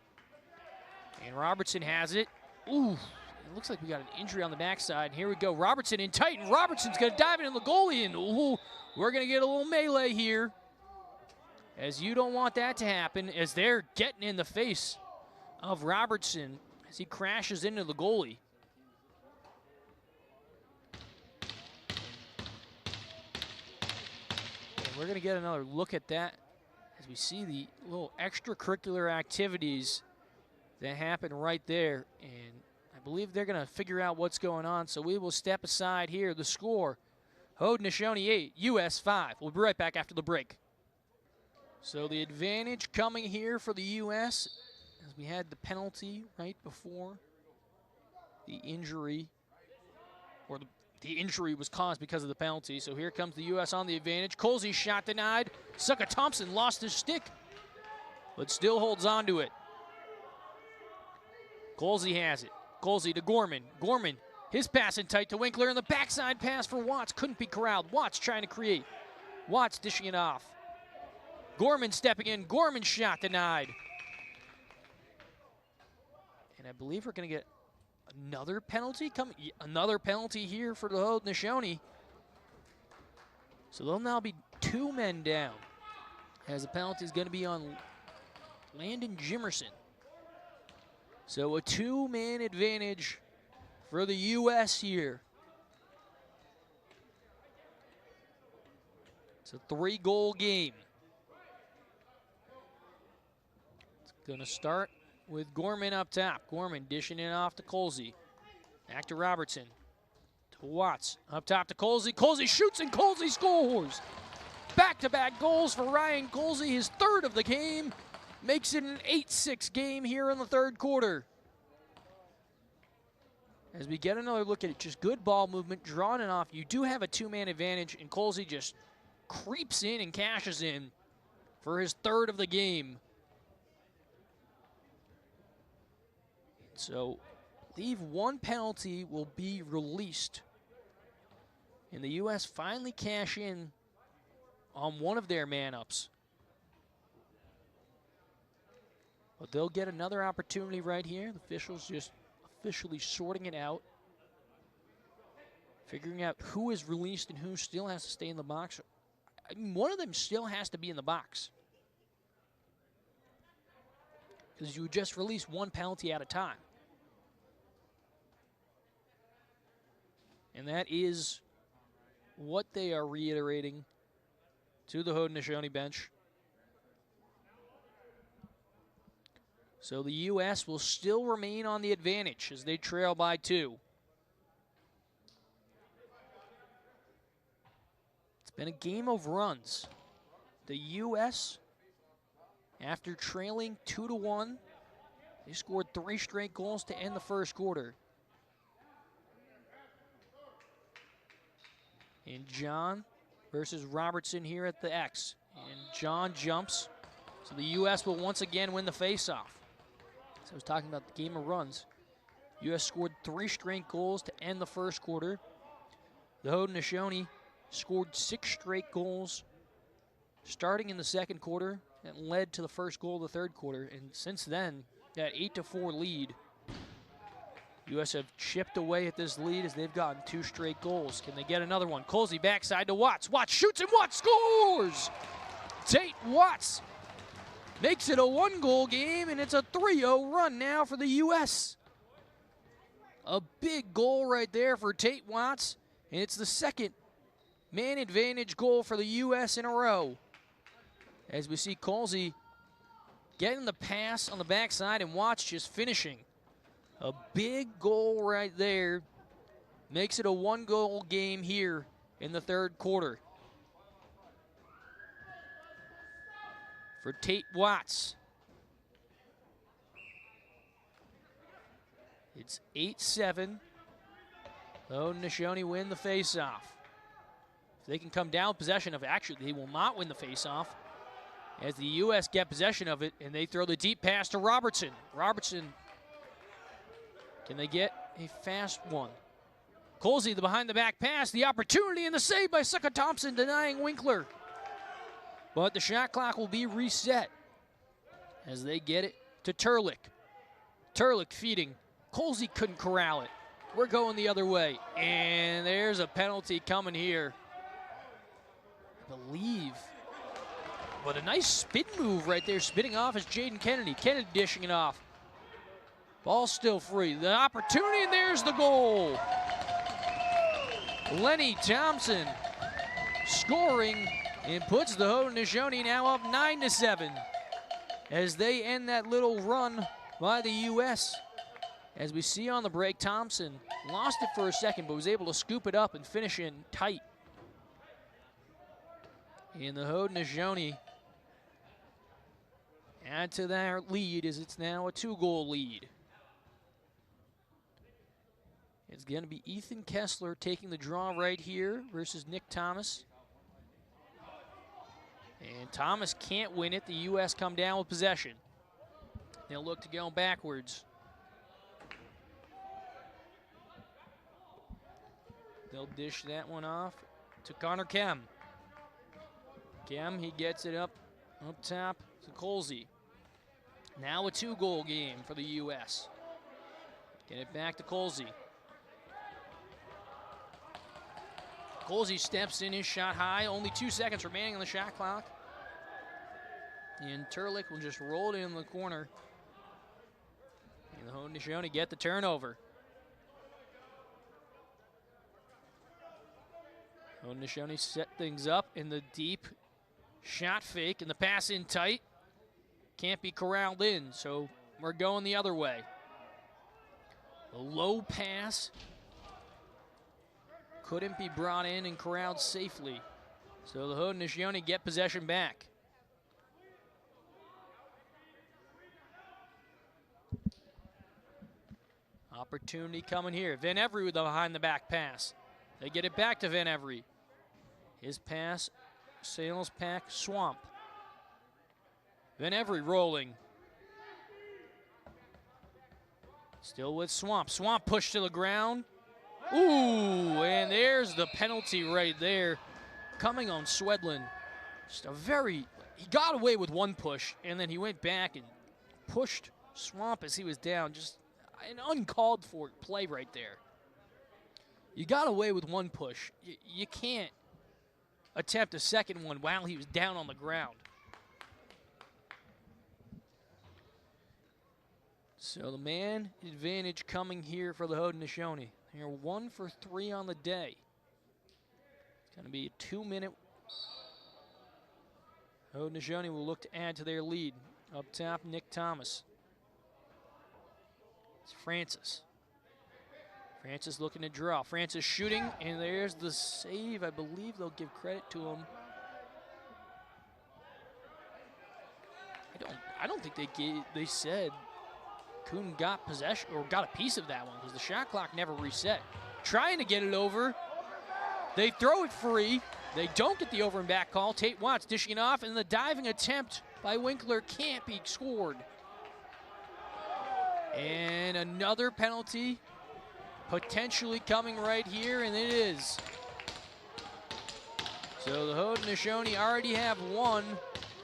And Robertson has it. Ooh, it looks like we got an injury on the backside. Here we go. Robertson in tight, and Robertson's going to dive in the goalie, and ooh, we're going to get a little melee here. As you don't want that to happen, as they're getting in the face of Robertson as he crashes into the goalie. We're going to get another look at that as we see the little extracurricular activities that happen right there. And I believe they're going to figure out what's going on. So we will step aside here. The score, Haudenosaunee 8, US 5. We'll be right back after the break. So the advantage coming here for the US as we had the penalty right before the injury, or the injury was caused because of the penalty. So here comes the U.S. on the advantage. Colsey's shot denied. Sucka Thompson lost his stick, but still holds on to it. Colsey has it. Colsey to Gorman. Gorman, his pass in tight to Winkler, and the backside pass for Watts couldn't be corralled. Watts trying to create. Watts dishing it off. Gorman stepping in. Gorman's shot denied. And I believe we're going to get another penalty coming. Another penalty here for the Haudenosaunee. So they'll now be 2 men down, as the penalty is going to be on Landon Jimerson. So a 2-man advantage for the U.S. here. It's a 3-goal game. It's going to start with Gorman up top. Gorman dishing it off to Colsey. Back to Robertson. To Watts. Up top to Colsey. Colsey shoots, and Colsey scores. Back-to-back goals for Ryan Colsey, his third of the game. Makes it an 8-6 game here in the third quarter. As we get another look at it, just good ball movement, drawing it off. You do have a 2-man advantage, and Colsey just creeps in and cashes in for his third of the game. So, I believe 1 penalty will be released. And the U.S. finally cash in on one of their man-ups. But they'll get another opportunity right here. The officials just officially sorting it out. Figuring out who is released and who still has to stay in the box. I mean, one of them still has to be in the box. Because you would just release one penalty at a time. And that is what they are reiterating to the Haudenosaunee bench. So the U.S. will still remain on the advantage as they trail by 2. It's been a game of runs. The U.S., after trailing 2-1, they scored 3 straight goals to end the first quarter. And John versus Robertson here at the X. And John jumps. So the U.S. will once again win the faceoff. So I was talking about the game of runs. U.S. scored 3 straight goals to end the first quarter. The Haudenosaunee scored 6 straight goals starting in the second quarter and led to the first goal of the third quarter. And since then, that 8-4 lead, U.S. have chipped away at this lead as they've gotten 2 straight goals. Can they get another one? Colsey backside to Watts. Watts shoots and Watts scores! Tate Watts makes it a 1-goal game, and it's a 3-0 run now for the U.S. A big goal right there for Tate Watts, and it's the second man advantage goal for the U.S. in a row. As we see Colsey getting the pass on the backside and Watts just finishing. A big goal right there. Makes it a 1-goal game here in the third quarter. For Tate Watts. It's 8-7. Haudenosaunee win the faceoff. If they can come down with possession of it, actually they will not win the faceoff, as the U.S. get possession of it, and they throw the deep pass to Robertson. Robertson, can they get a fast one? Colsey, the behind-the-back pass, the opportunity and the save by Sucka Thompson, denying Winkler. But the shot clock will be reset as they get it to Turlick. Turlick feeding. Colsey couldn't corral it. We're going the other way. And there's a penalty coming here. I believe. But a nice spin move right there. Spinning off is Jaden Kennedy. Kennedy dishing it off. Ball still free. The opportunity, and there's the goal. Lenny Thompson scoring and puts the Haudenosaunee now up 9-7 as they end that little run by the U.S. As we see on the break, Thompson lost it for a second, but was able to scoop it up and finish in tight. And the Haudenosaunee add to their lead as it's now a 2-goal lead. It's going to be Ethan Kessler taking the draw right here versus Nick Thomas. And Thomas can't win it. The U.S. come down with possession. They'll look to go backwards. They'll dish that one off to Connor Kem. Kem, he gets it up top to Colsey. Now a 2-goal game for the U.S. Get it back to Colsey. Colsey steps in his shot high. Only 2 seconds remaining on the shot clock. And Turlick will just roll it in the corner. And the Haudenosaunee get the turnover. Haudenosaunee set things up in the deep shot fake, and the pass in tight. Can't be corralled in, so we're going the other way. The low pass couldn't be brought in and corralled safely. So the Haudenosaunee get possession back. Opportunity coming here. Van Every with the behind-the-back pass. They get it back to Van Every. His pass sails pack Swamp. Van Every rolling. Still with Swamp. Swamp pushed to the ground. Ooh, and there's the penalty right there. Coming on Swedlin. Just a very, he got away with one push, and then he went back and pushed Swamp as he was down. Just an uncalled for play right there. You got away with one push. You can't attempt a second one while he was down on the ground. So the man advantage coming here for the Haudenosaunee. They're 1 for 3 on the day. It's going to be a 2-minute. Haudenosaunee will look to add to their lead. Up top, Nick Thomas. It's Francis. Francis looking to draw. Francis shooting, and there's the save. I believe they'll give credit to him. I don't think they said Kuhn got possession or got a piece of that one because the shot clock never reset. Trying to get it over. They throw it free. They don't get the over and back call. Tate Watts dishing it off, and the diving attempt by Winkler can't be scored. And another penalty potentially coming right here, and it is. So the Haudenosaunee already have one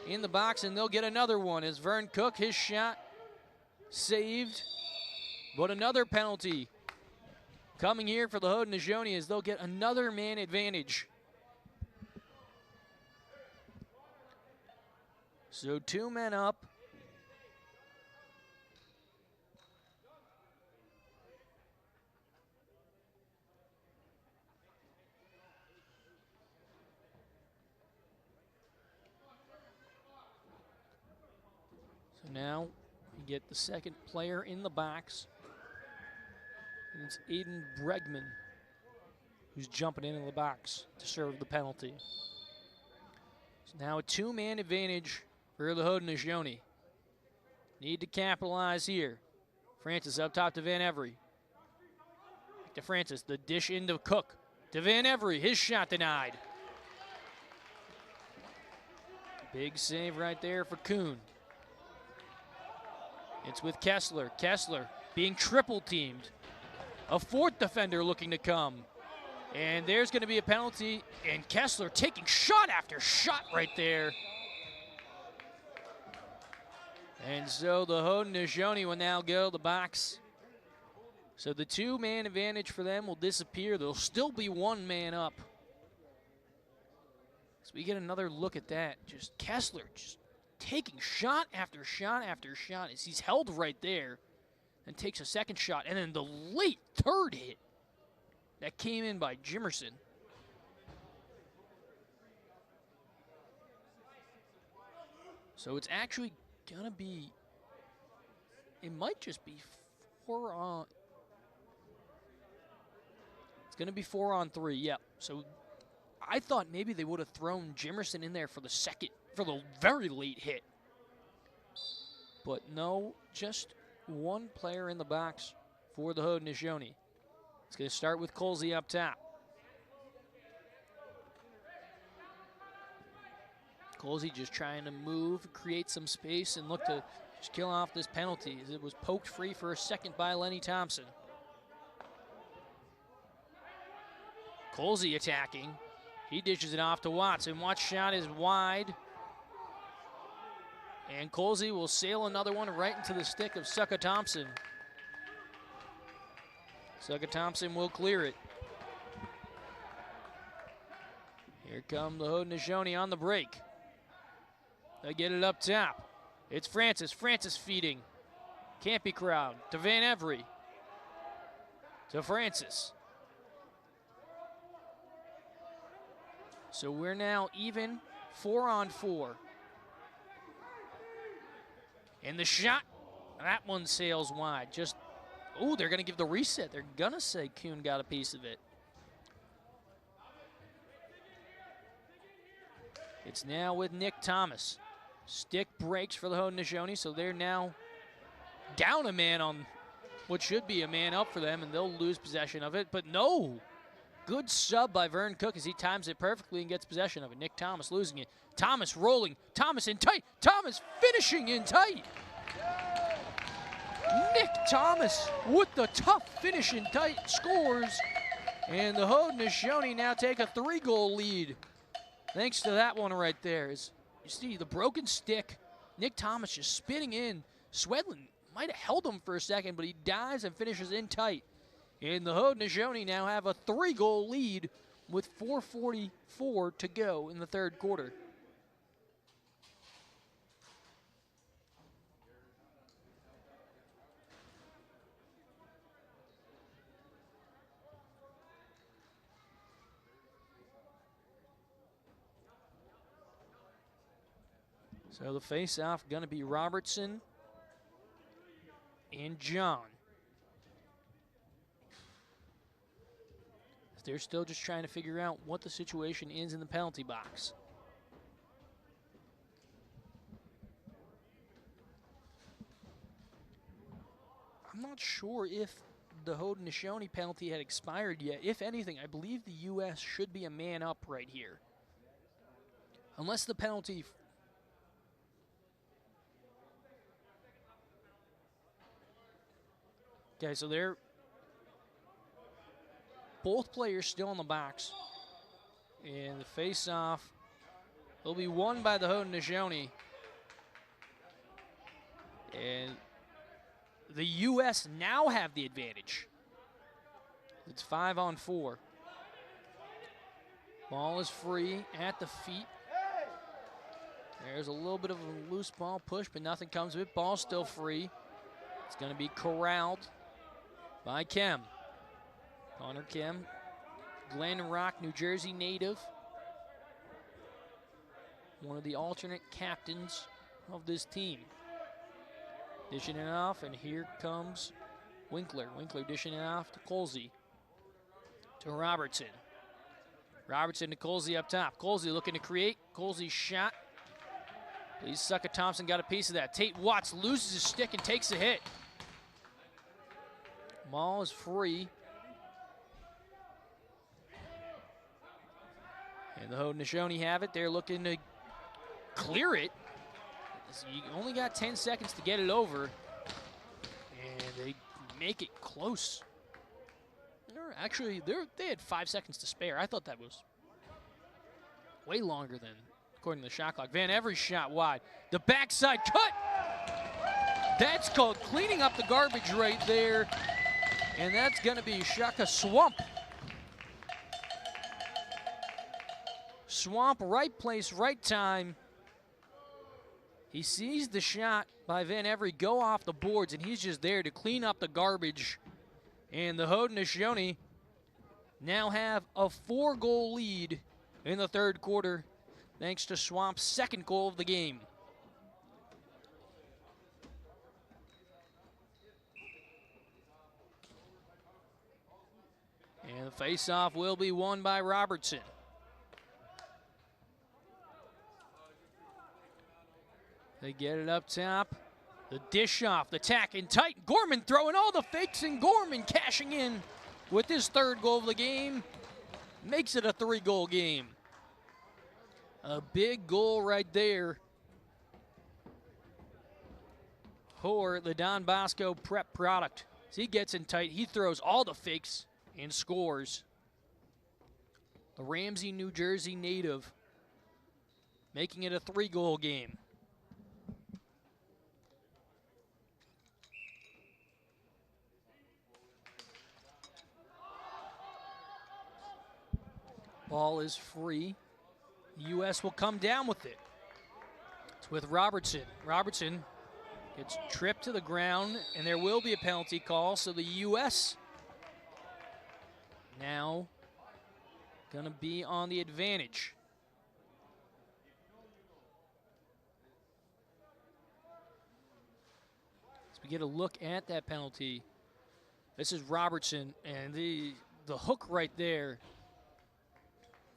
in the box, and they'll get another one as Vern Cook, his shot saved. But another penalty coming here for the Haudenosaunee as they'll get another man advantage. So 2 men up. So now we get the second player in the box. And it's Aiden Bregman who's jumping into the box to serve the penalty. So now a 2-man advantage for the Haudenosaunee. Need to capitalize here. Francis up top to Van Every. Back to Francis, the dish into Cook. To Van Every, his shot denied. Big save right there for Kuhn. It's with Kessler. Kessler being triple teamed. A 4th defender looking to come. And there's going to be a penalty, and Kessler taking shot after shot right there. And so the Haudenosaunee will now go to the box. So the 2-man advantage for them will disappear. There'll still be 1 man up. So we get another look at that. Just Kessler just taking shot after shot after shot as he's held right there and takes a second shot. And then the late 3rd hit that came in by Jimerson. So it's actually gonna be, it might just be 4 on, it's gonna be 4 on 3, yep. So I thought maybe they would have thrown Jimerson in there for the very late hit. But no, just 1 player in the box for the Haudenosaunee. It's gonna start with Colsey up top. Colsey just trying to move, create some space, and look to just kill off this penalty as it was poked free for a second by Lenny Thompson. Colsey attacking. He dishes it off to Watts, and Watts' shot is wide. And Colsey will sail another one right into the stick of Sucka Thompson. Sucka Thompson will clear it. Here come the Haudenosaunee on the break. They get it up top. It's Francis. Francis feeding. Can't be crowd. To Van Every. To Francis. So we're now even 4 on 4. And the shot, that one sails wide. Just, oh, they're going to give the reset. They're going to say Kuhn got a piece of it. It's now with Nick Thomas. Stick breaks for the Haudenosaunee, so they're now down a man on what should be a man up for them, and they'll lose possession of it. But no, good sub by Vern Cook as he times it perfectly and gets possession of it. Nick Thomas losing it. Thomas rolling. Thomas in tight. Thomas finishing in tight. Nick Thomas with the tough finish in tight scores. And the Haudenosaunee now take a 3-goal lead. Thanks to that one right there. As you see the broken stick, Nick Thomas just spinning in. Swedlin might have held him for a second, but he dives and finishes in tight. And the Haudenosaunee now have a 3-goal lead with 4:44 to go in the third quarter. So the face-off going to be Robertson and John. They're still just trying to figure out what the situation is in the penalty box. I'm not sure if the Haudenosaunee penalty had expired yet. If anything, I believe the U.S. should be a man up right here. Unless the penalty... Okay, so they're... Both players still in the box. And the face-off will be won by the Haudenosaunee. And the U.S. now have the advantage. It's 5-on-4. Ball is free at the feet. There's a little bit of a loose ball push, but nothing comes of it. Ball's still free. It's going to be corralled by Kem. Connor Kem, Glen Rock, New Jersey native. One of the alternate captains of this team. Dishing it off, and here comes Winkler. Winkler dishing it off to Colsey. To Robertson. Robertson to Colsey up top. Colsey looking to create. Colsey's shot. Please, Sucker Thompson got a piece of that. Tate Watts loses his stick and takes a hit. Ball is free. And the Haudenosaunee have it. They're looking to clear it. You only got 10 seconds to get it over. And they make it close. Actually, they had 5 seconds to spare. I thought that was way longer than according to the shot clock. Van Every shot wide. The backside cut. That's called cleaning up the garbage right there. And that's going to be Shaka Swamp. Swamp, right place, right time. He sees the shot by Van Every go off the boards, and he's just there to clean up the garbage. And the Haudenosaunee now have a 4-goal lead in the third quarter, thanks to Swamp's second goal of the game. And the face-off will be won by Robertson. They get it up top. The dish off, the tack in tight. Gorman throwing all the fakes, and Gorman cashing in with his third goal of the game. Makes it a 3-goal game. A big goal right there for the Don Bosco prep product. As he gets in tight, he throws all the fakes and scores. The Ramsey, New Jersey native, making it a 3-goal game. Ball is free. The U.S. will come down with it. It's with Robertson. Robertson gets tripped to the ground, and there will be a penalty call, so the U.S. now going to be on the advantage. As we get a look at that penalty, this is Robertson, and the hook right there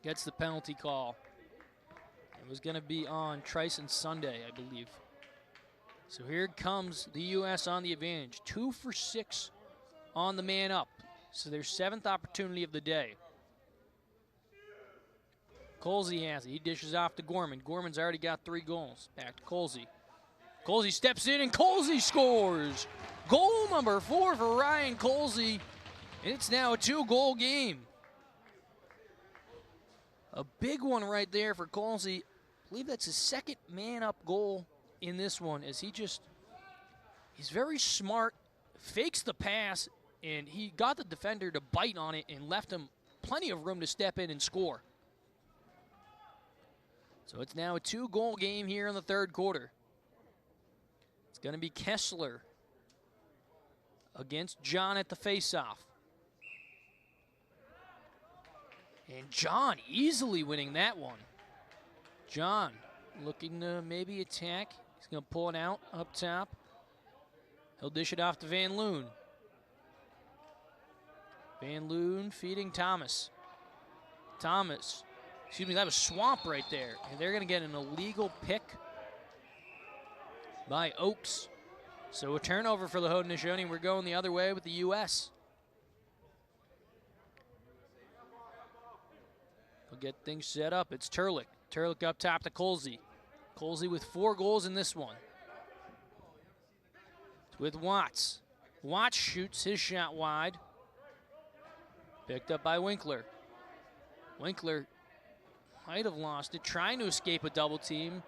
gets the penalty call. It was going to be on Trice and Sunday, I believe. So here comes the U.S. on the advantage. 2 for 6 on the man up. So their 7th opportunity of the day. Colsey has it. He dishes off to Gorman. Gorman's already got 3 goals. Back to Colsey. Colsey steps in, and Colsey scores. Goal number 4 for Ryan Colsey. And it's now a 2-goal game. A big one right there for Colsey. I believe that's his 2nd man-up goal in this one, as he's very smart, fakes the pass, and he got the defender to bite on it and left him plenty of room to step in and score. So it's now a 2-goal game here in the third quarter. It's going to be Kessler against John at the faceoff. And John easily winning that one. John looking to maybe attack. He's going to pull it out up top. He'll dish it off to Van Loon. Van Loon feeding Thomas. Thomas, excuse me, that was Swamp right there. And they're going to get an illegal pick by Oaks. So a turnover for the Haudenosaunee. We're going the other way with the U.S. We'll get things set up. It's Turlick. Turlick up top to Colsey. Colsey with 4 goals in this one. It's with Watts. Watts shoots his shot wide. Picked up by Winkler. Winkler might have lost it, trying to escape a double team.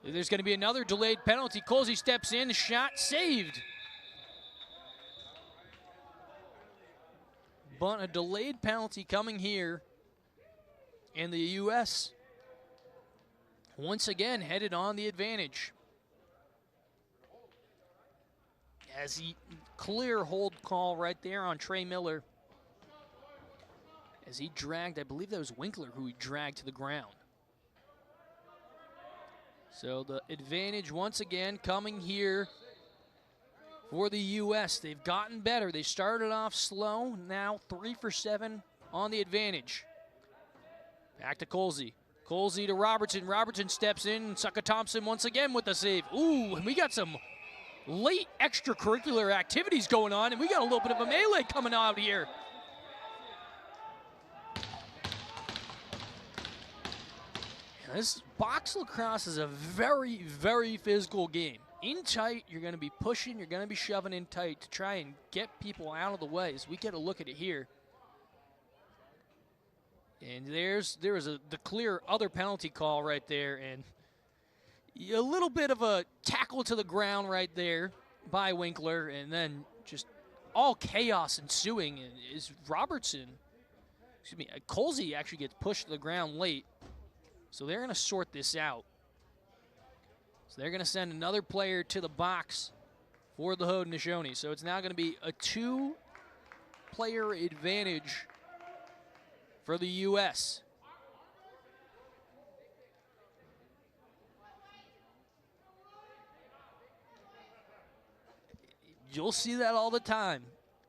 There's going to be another delayed penalty. Colsey steps in, shot saved. But a delayed penalty coming here. And the U.S. once again headed on the advantage. As he clear hold call right there on Trey Miller. As he dragged, I believe that was Winkler who he dragged to the ground. So the advantage once again coming here for the U.S. They've gotten better. They started off slow, now 3 for 7 on the advantage. Back to Colsey. Colsey to Robertson. Robertson steps in. Sucka Thompson once again with the save. Ooh, and we got some late extracurricular activities going on, and we got a little bit of a melee coming out here. This box lacrosse is a very, very physical game. In tight, you're going to be pushing, you're going to be shoving in tight to try and get people out of the way. As we get a look at it here. And there was the clear other penalty call right there, and a little bit of a tackle to the ground right there by Winkler, and then just all chaos ensuing is Robertson. Excuse me, Colsey actually gets pushed to the ground late, so they're going to sort this out. So they're going to send another player to the box for the Haudenosaunee. So it's now going to be a 2-player advantage for the U.S. You'll see that all the time.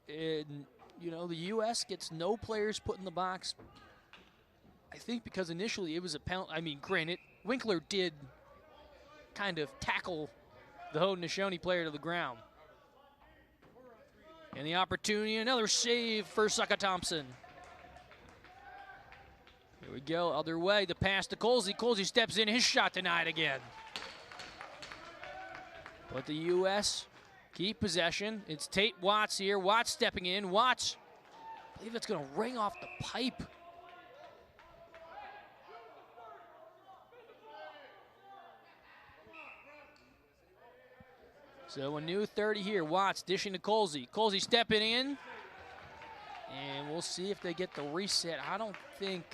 And, you know, the U.S. gets no players put in the box. I think because initially it was a penalty. I mean, granted, Winkler did kind of tackle the Haudenosaunee player to the ground. And the opportunity, another save for Sucka Thompson. Here we go, other way, the pass to Colsey. Colsey steps in, his shot denied again. But the U.S. keep possession. It's Tate Watts here. Watts stepping in. Watts, I believe it's going to ring off the pipe. So a new 30 here. Watts dishing to Colsey. Colsey stepping in. And we'll see if they get the reset. I don't think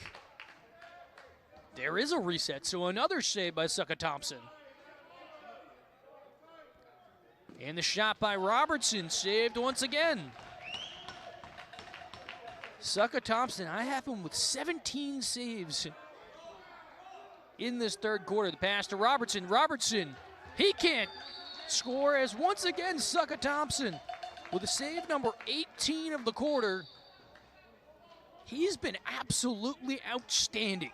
there is a reset. So another save by Sucka Thompson. And the shot by Robertson saved once again. Sucka Thompson, I have him with 17 saves in this third quarter. The pass to Robertson. Robertson, he can't score as once again Sucka Thompson with a save number 18 of the quarter. He's been absolutely outstanding.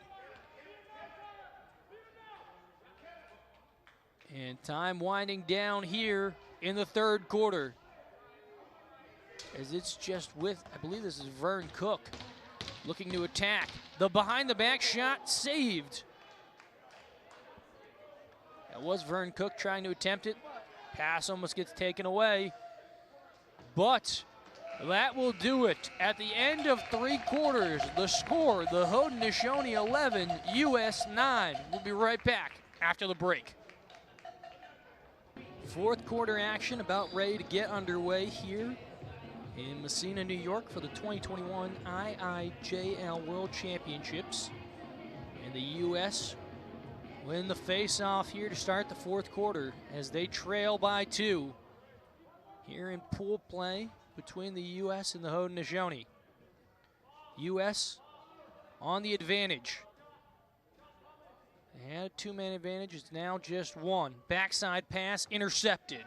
And time winding down here in the third quarter. As it's just with, I believe this is Vern Cook looking to attack. The behind the back shot saved. That was Vern Cook trying to attempt it. Pass almost gets taken away. But that will do it. At the end of 3 quarters, the score, the Haudenosaunee 11, US 9. We'll be right back after the break. Fourth quarter action about ready to get underway here in Messena, New York for the 2021 IIJL World Championships. And the U.S. win the face-off here to start the fourth quarter as they trail by 2 here in pool play between the U.S. and the Haudenosaunee. U.S. on the advantage. They had a 2-man advantage. It's now just 1. Backside pass intercepted.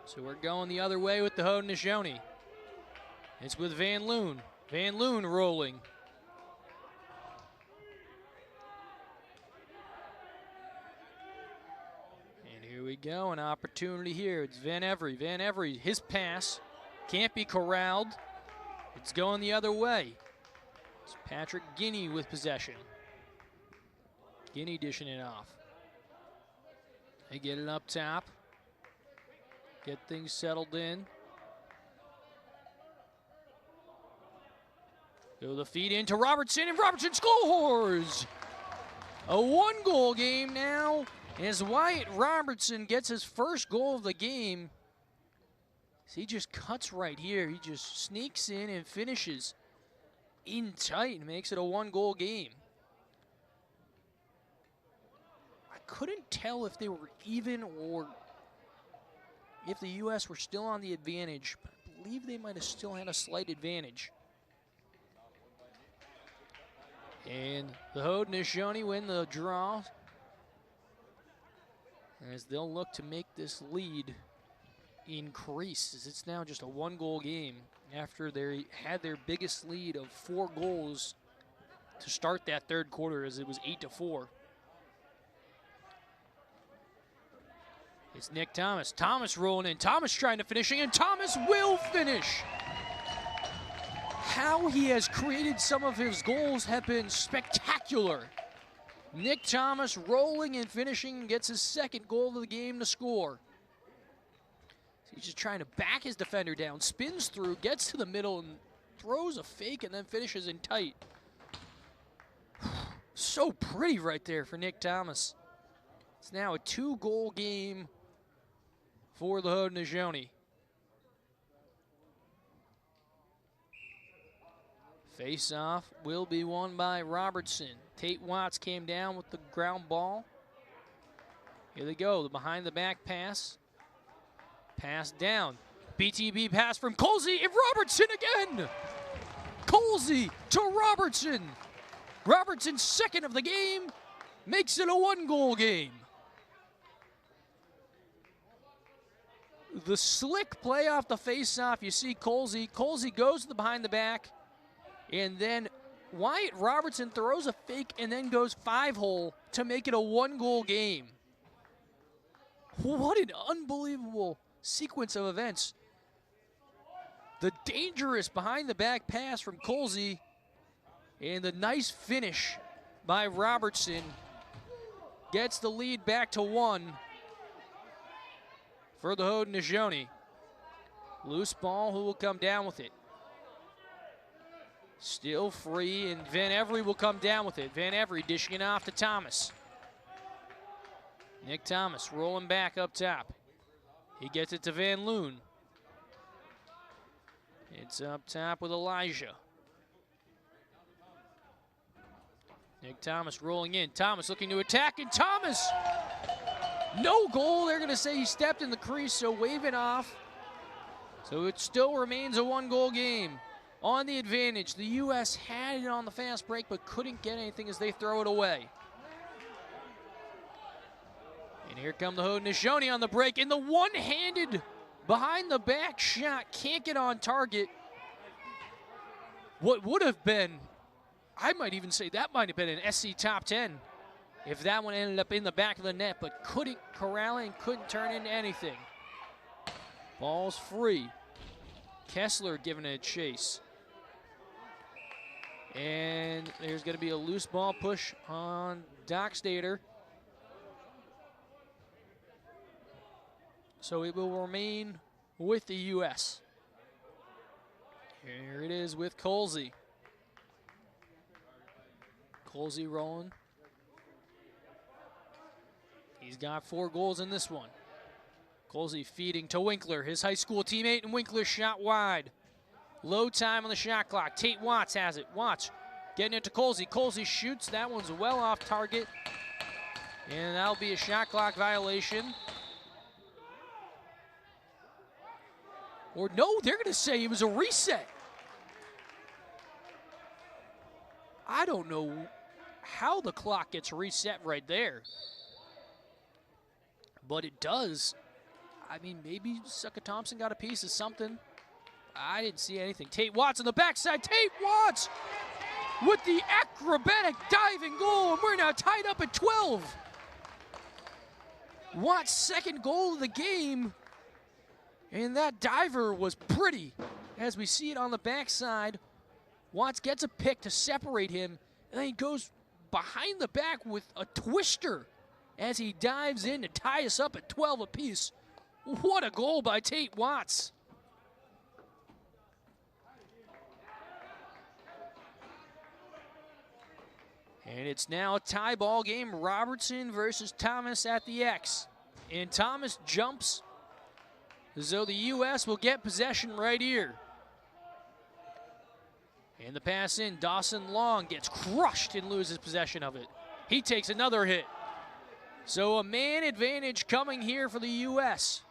So we're going the other way with the Haudenosaunee. It's with Van Loon. Van Loon rolling. And here we go, an opportunity here. It's Van Every. Van Every, his pass can't be corralled. It's going the other way. It's Patrick Guinea with possession. Guinea dishing it off. They get it up top. Get things settled in. Go the feed into Robertson, and Robertson scores! A 1-goal game now as Wyatt Robertson gets his first goal of the game. He just cuts right here. He just sneaks in and finishes in tight and makes it a 1-goal game. I couldn't tell if they were even or if the U.S. were still on the advantage, but I believe they might have still had a slight advantage. And the Haudenosaunee win the draw as they'll look to make this lead increase, as it's now just a 1-goal game after they had their biggest lead of 4 goals to start that third quarter, as it was 8-4. It's Nick Thomas. Thomas rolling in. Thomas trying to finish, and Thomas will finish. How he has created some of his goals have been spectacular. Nick Thomas rolling and finishing, gets his second goal of the game to score. He's just trying to back his defender down, spins through, gets to the middle, and throws a fake, and then finishes in tight. So pretty right there for Nick Thomas. It's now a 2-goal game for the Haudenosaunee. Face-off will be won by Robertson. Tate Watts came down with the ground ball. Here they go, the behind-the-back pass. Pass down. BTB pass from Colsey, and Robertson again! Colsey to Robertson. Robertson's second of the game makes it a 1-goal game. The slick play off the face-off, you see Colsey. Colsey goes to the behind-the-back, and then Wyatt Robertson throws a fake and then goes 5-hole to make it a 1-goal game. What an unbelievable sequence of events. The dangerous behind-the-back pass from Colsey and the nice finish by Robertson gets the lead back to 1 for the Haudenosaunee. Loose ball, who will come down with it? Still free, and Van Every will come down with it. Van Every dishing it off to Thomas. Nick Thomas rolling back up top. He gets it to Van Loon. It's up top with Elijah. Nick Thomas rolling in. Thomas looking to attack, and Thomas, no goal. They're going to say he stepped in the crease, so wave it off. So it still remains a 1-goal game. On the advantage, the U.S. had it on the fast break, but couldn't get anything as they throw it away. And here come the Haudenosaunee on the break, and the one-handed behind-the-back shot can't get on target. What would have been, I might even say that might have been an SC top 10 if that one ended up in the back of the net, but couldn't corral it and couldn't turn into anything. Ball's free. Kessler giving it a chase. And there's going to be a loose ball push on Dockstader. So it will remain with the U.S. Here it is with Colsey. Colsey rolling. He's got 4 goals in this one. Colsey feeding to Winkler, his high school teammate, and Winkler shot wide. Low time on the shot clock. Tate Watts has it. Watts getting it to Colsey. Colsey shoots. That one's well off target. And that'll be a shot clock violation. Or no, they're going to say it was a reset. I don't know how the clock gets reset right there. But it does. I mean, maybe Sucker Thompson got a piece of something. I didn't see anything. Tate Watts on the backside. Tate Watts with the acrobatic diving goal. And we're now tied up at 12. Watts' second goal of the game. And that diver was pretty. As we see it on the backside, Watts gets a pick to separate him. And then he goes behind the back with a twister as he dives in to tie us up at 12 apiece. What a goal by Tate Watts. And it's now a tie ball game, Robertson versus Thomas at the X. And Thomas jumps as though the U.S. will get possession right here. And the pass in, Dawson Long gets crushed and loses possession of it. He takes another hit. So a man advantage coming here for the U.S.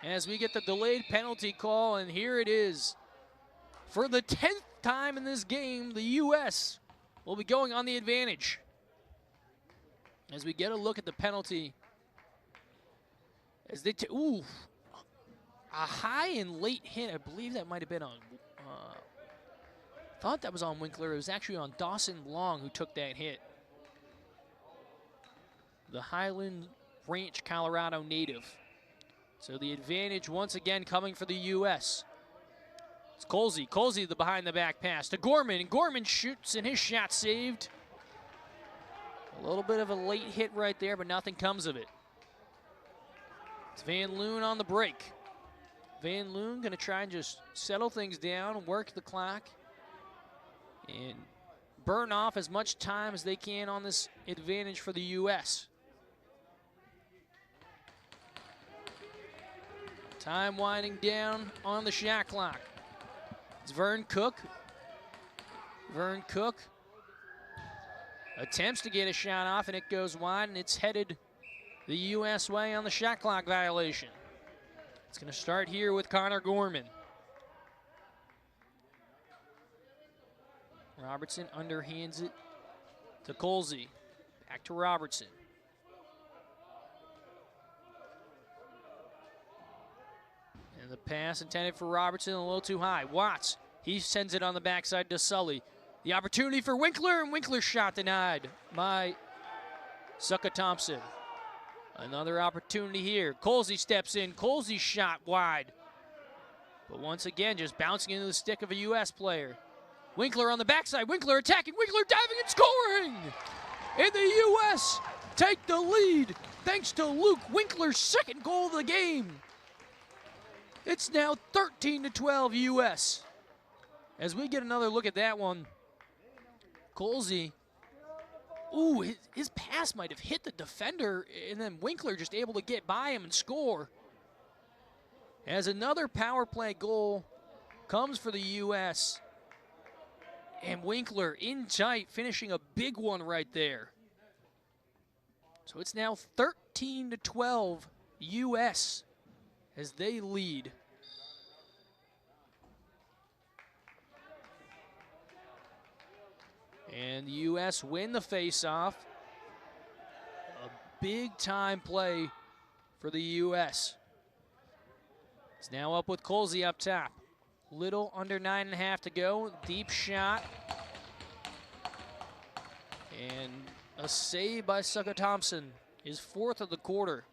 as we get the delayed penalty call, and here it is. For the 10th time in this game, the U.S. will be going on the advantage. As we get a look at the penalty. As they a high and late hit. I believe that might have been on, thought that was on Winkler. It was actually on Dawson Long who took that hit. The Highland Ranch, Colorado native. So the advantage once again coming for the U.S. It's Colsey. Colsey, the behind the back pass to Gorman, and Gorman shoots and his shot saved. A little bit of a late hit right there, but nothing comes of it. It's Van Loon on the break. Van Loon gonna try and just settle things down, work the clock, and burn off as much time as they can on this advantage for the U.S. Time winding down on the shot clock. It's Vern Cook. Vern Cook attempts to get a shot off, and it goes wide, and it's headed the U.S. way on the shot clock violation. It's going to start here with Connor Gorman. Robertson underhands it to Colsey. Back to Robertson. And the pass intended for Robertson a little too high. Watts, he sends it on the backside to Sully. The opportunity for Winkler, and Winkler's shot denied by Sucker Thompson. Another opportunity here. Colsey steps in. Colsey's shot wide. But once again, just bouncing into the stick of a U.S. player. Winkler on the backside. Winkler attacking. Winkler diving and scoring! And the U.S. take the lead thanks to Luke Winkler's second goal of the game. It's now 13-12 U.S. As we get another look at that one, Colsey, his pass might have hit the defender, and then Winkler just able to get by him and score. As another power play goal comes for the U.S. And Winkler in tight, finishing a big one right there. So it's now 13-12 U.S. as they lead. And the U.S. win the faceoff. A big-time play for the U.S. It's now up with Colsey up top. Little under 9.5 to go. Deep shot. And a save by Sucker Thompson, his fourth of the quarter.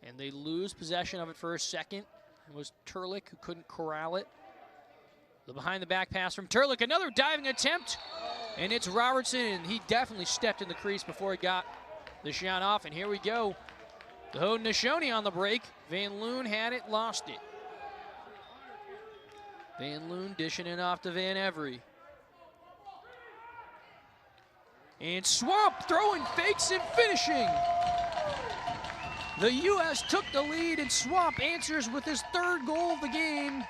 And they lose possession of it for a second. It was Turlick who couldn't corral it. The behind the back pass from Turlick, another diving attempt, and it's Robertson, and he definitely stepped in the crease before he got the shot off, and here we go. The Haudenosaunee on the break. Van Loon had it, lost it. Van Loon dishing it off to Van Every. And Swamp throwing fakes and finishing. The U.S. took the lead, and Swamp answers with his third goal of the game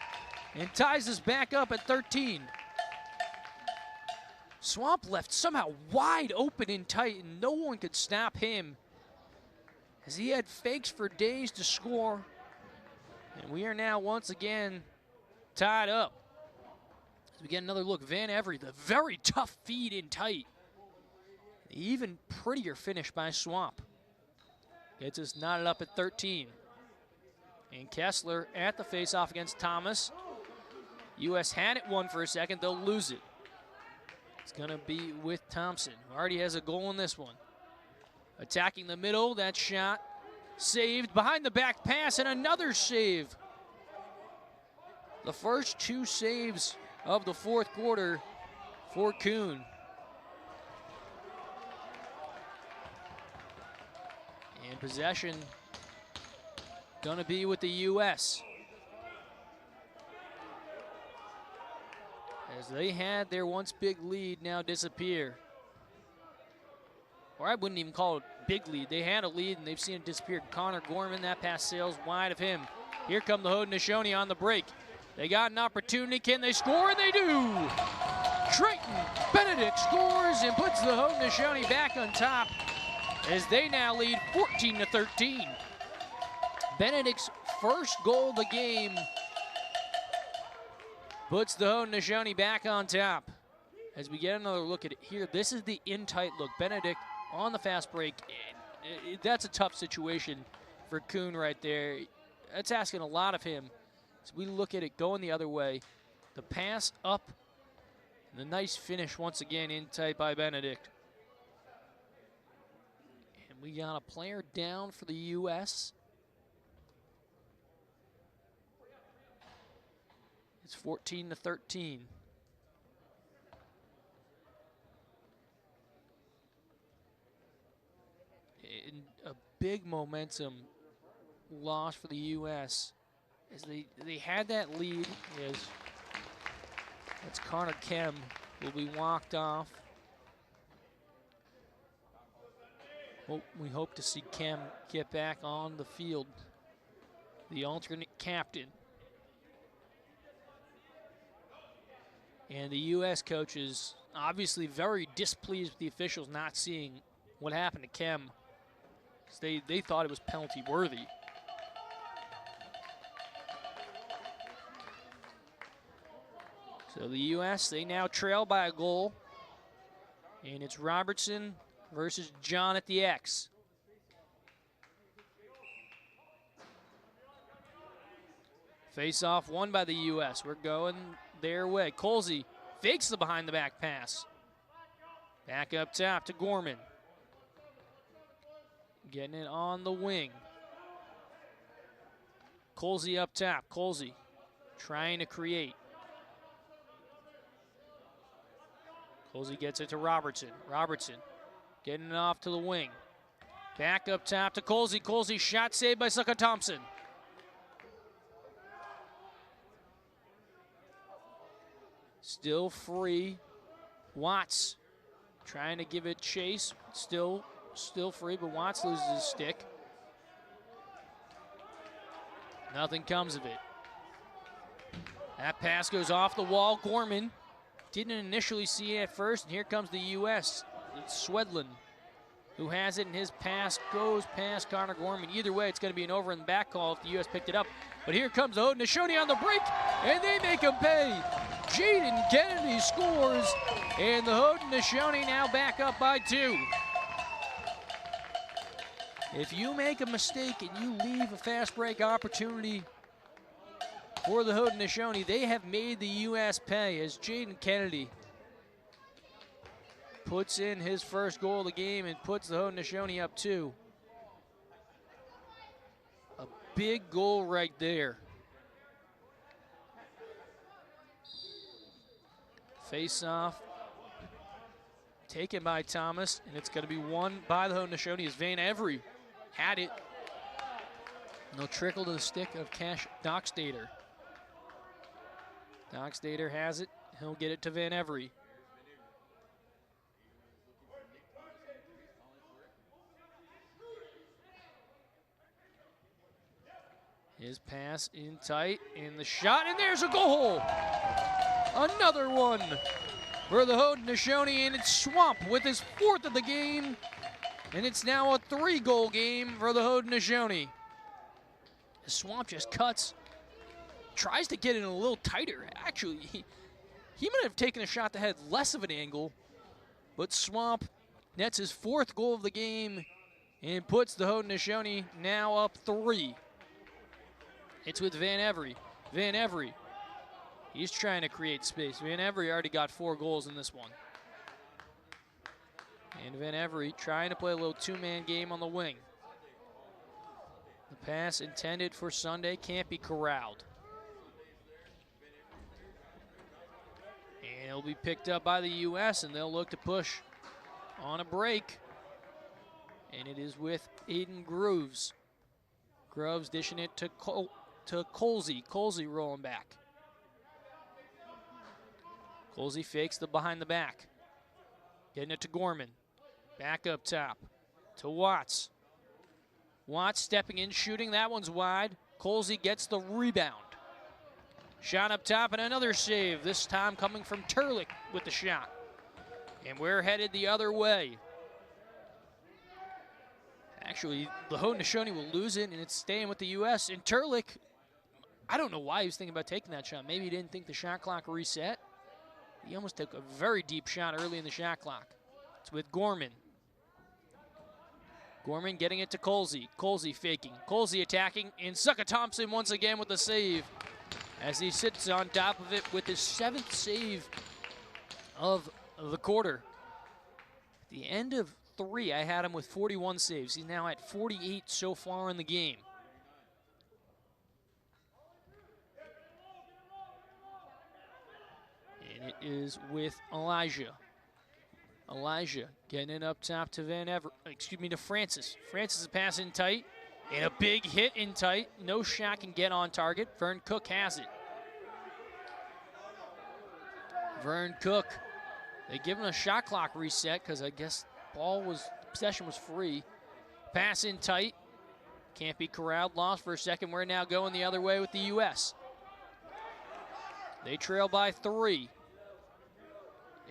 and ties us back up at 13. Swamp left somehow wide open and tight, and no one could stop him as he had fakes for days to score. And we are now once again tied up. As we get another look, Van Every, the very tough feed in tight. Even prettier finish by Swamp. Gets us knotted up at 13. And Kessler at the faceoff against Thomas. U.S. had it won for a second, they'll lose it. It's gonna be with Thompson, who already has a goal in this one. Attacking the middle, that shot saved, behind the back pass, and another save. The first two saves of the fourth quarter for Kuhn. And possession gonna be with the U.S. as they had their once big lead now disappear. Or I wouldn't even call it big lead. They had a lead and they've seen it disappear. Connor Gorman, that pass sails wide of him. Here come the Haudenosaunee on the break. They got an opportunity. Can they score? And they do! Triton Benedict scores and puts the Haudenosaunee back on top as they now lead 14-13. Benedict's first goal of the game puts the Haudenosaunee back on top. As we get another look at it here, this is the in-tight look. Benedict on the fast break. That's a tough situation for Kuhn right there. That's asking a lot of him. As we look at it going the other way, the pass up, and the nice finish once again in tight by Benedict. And we got a player down for the U.S. It's 14-13. And a big momentum loss for the U.S. as they had that lead. That's Connor Kem will be walked off. Well, we hope to see Kem get back on the field, the alternate captain. And the U.S. coaches obviously very displeased with the officials not seeing what happened to Kem. They thought it was penalty worthy. So the U.S., they now trail by a goal. And it's Robertson versus John at the X. Face-off won by the U.S. We're going their way. Colsey fakes the behind-the-back pass. Back up top to Gorman. Getting it on the wing. Colsey up top. Colsey trying to create. Colsey gets it to Robertson. Robertson getting it off to the wing. Back up top to Colsey. Colsey shot saved by Sucka Thompson. Still free. Watts trying to give it chase. Still free, but Watts loses his stick. Nothing comes of it. That pass goes off the wall. Gorman didn't initially see it at first, and here comes the U.S. It's Swedlin who has it, and his pass goes past Connor Gorman. Either way, it's going to be an over and back call if the U.S. picked it up. But here comes the Haudenosaunee on the break, and they make him pay. Jaden Kennedy scores, and the Haudenosaunee now back up by 2. If you make a mistake and you leave a fast break opportunity for the Haudenosaunee, they have made the U.S. pay as Jaden Kennedy puts in his first goal of the game and puts the Haudenosaunee up 2. A big goal right there. Face off taken by Thomas, and it's going to be won by the Haudenosaunee as Van Every had it. No trickle to the stick of Cash Dockstader. Dockstader has it. He'll get it to Van Every. His pass in tight, and the shot, and there's a goal! Another one for the Haudenosaunee, and it's Swamp with his 4th of the game, and it's now a 3-goal game for the Haudenosaunee. Swamp just cuts, tries to get it a little tighter. Actually, he might have taken a shot that had less of an angle, but Swamp nets his 4th goal of the game and puts the Haudenosaunee now up 3. It's with Van Every. Van Every, he's trying to create space. Van Every already got 4 goals in this one. And Van Every trying to play a little 2-man game on the wing. The pass intended for Sunday can't be corralled. And it'll be picked up by the U.S., and they'll look to push on a break. And it is with Aiden Grooves. Groves dishing it to Colsey. Colsey rolling back. Colsey fakes the behind the back. Getting it to Gorman. Back up top to Watts. Watts stepping in, shooting. That one's wide. Colsey gets the rebound. Shot up top and another save. This time coming from Turlick with the shot. And we're headed the other way. Actually, the Haudenosaunee will lose it, and it's staying with the U.S. And Turlick, I don't know why he was thinking about taking that shot. Maybe he didn't think the shot clock reset. He almost took a very deep shot early in the shot clock. It's with Gorman. Gorman getting it to Colsey. Colsey faking. Colsey attacking. And Sucka Thompson once again with the save as he sits on top of it with his 7th save of the quarter. At the end of 3, I had him with 41 saves. He's now at 48 so far in the game. And it is with Elijah. Elijah getting it up top to to Francis. Francis is passing tight, and a big hit in tight. No shot can get on target. Vern Cook has it. Vern Cook, they give him a shot clock reset because I guess possession was free. Pass in tight, can't be corralled, lost for a second. We're now going the other way with the U.S. They trail by 3.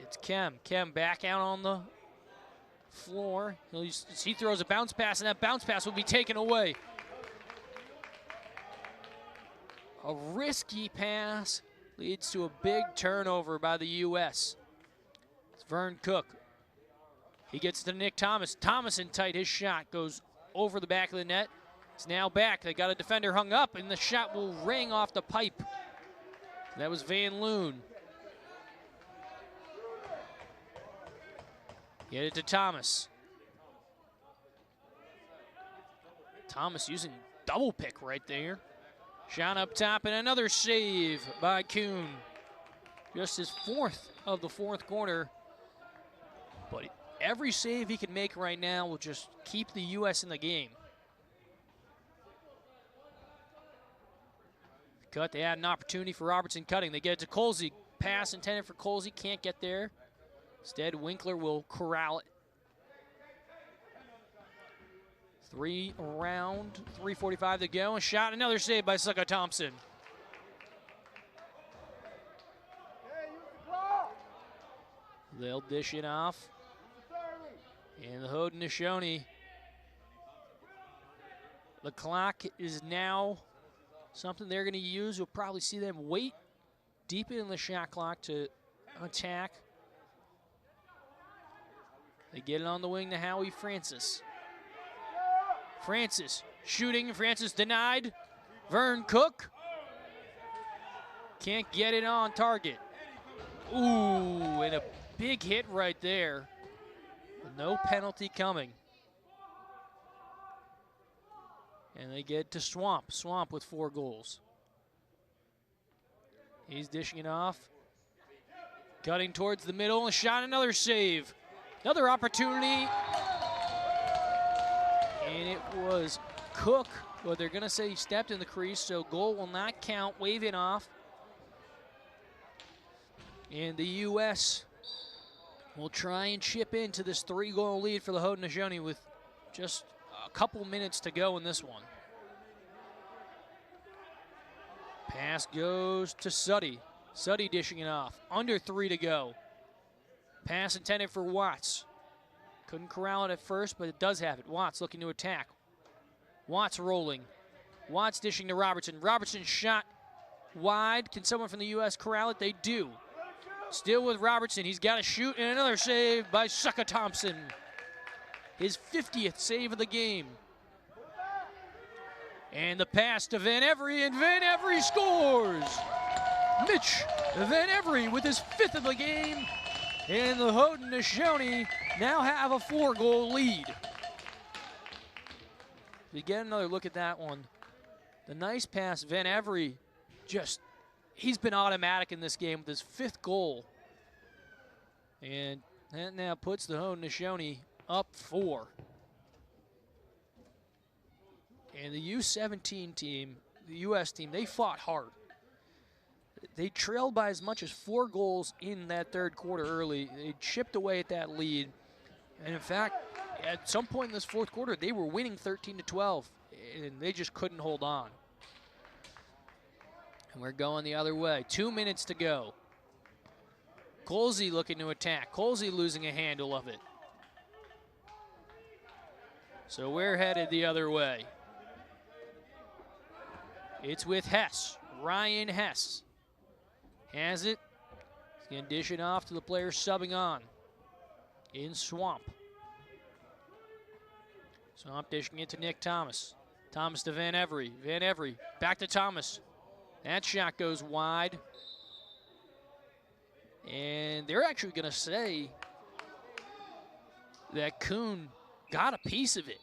It's Kem. Kem back out on the floor. He throws a bounce pass, and that bounce pass will be taken away. A risky pass leads to a big turnover by the U.S. It's Vern Cook. He gets to Nick Thomas. Thomas in tight. His shot goes over the back of the net. It's now back. They got a defender hung up, and the shot will ring off the pipe. That was Van Loon. Get it to Thomas. Thomas using double pick right there. Shot up top and another save by Kuhn. Just his 4th of the 4th quarter. But every save he can make right now will just keep the U.S. in the game. Cut, they had an opportunity for Robertson cutting. They get it to Colsey. Pass intended for Colsey, can't get there. Instead, Winkler will corral it. 3 around, 3:45 to go. A shot, another save by Sucka Thompson. They'll dish it off. And the Haudenosaunee, the clock is now something they're going to use. You'll probably see them wait deep in the shot clock to attack. They get it on the wing to Howie Francis. Francis shooting. Francis denied. Vern Cook can't get it on target. Ooh, and a big hit right there. No penalty coming. And they get to Swamp. Swamp with 4 goals. He's dishing it off. Cutting towards the middle. A shot, another save. Another opportunity. And it was Cook, but they're going to say he stepped in the crease, so goal will not count. Wave it off. And the U.S. will try and chip into this 3-goal lead for the Haudenosaunee with just a couple minutes to go in this one. Pass goes to Suddy. Suddy dishing it off. Under 3 to go. Pass intended for Watts. Couldn't corral it at first, but it does have it. Watts looking to attack. Watts rolling. Watts dishing to Robertson. Robertson shot wide. Can someone from the U.S. corral it? They do. Still with Robertson. He's got to shoot, and another save by Sucka Thompson. His 50th save of the game. And the pass to Van Every, and Van Every scores! Mitch Van Every with his 5th of the game, and the Haudenosaunee now have a 4-goal lead. We get another look at that one. The nice pass, Van Every, he's been automatic in this game with his 5th goal. And that now puts the Haudenosaunee up 4. And the U17 team, the U.S. team, they fought hard. They trailed by as much as 4 goals in that 3rd quarter early. They chipped away at that lead. And in fact, at some point in this 4th quarter, they were winning 13-12, and they just couldn't hold on. And we're going the other way. 2 minutes to go. Colsey looking to attack. Colsey losing a handle of it. So we're headed the other way. It's with Hess, Ryan Hess. Has it. He's going to dish it off to the player subbing on in Swamp. Swamp dishing it to Nick Thomas. Thomas to Van Every. Van Every back to Thomas. That shot goes wide. And they're actually going to say that Kuhn got a piece of it.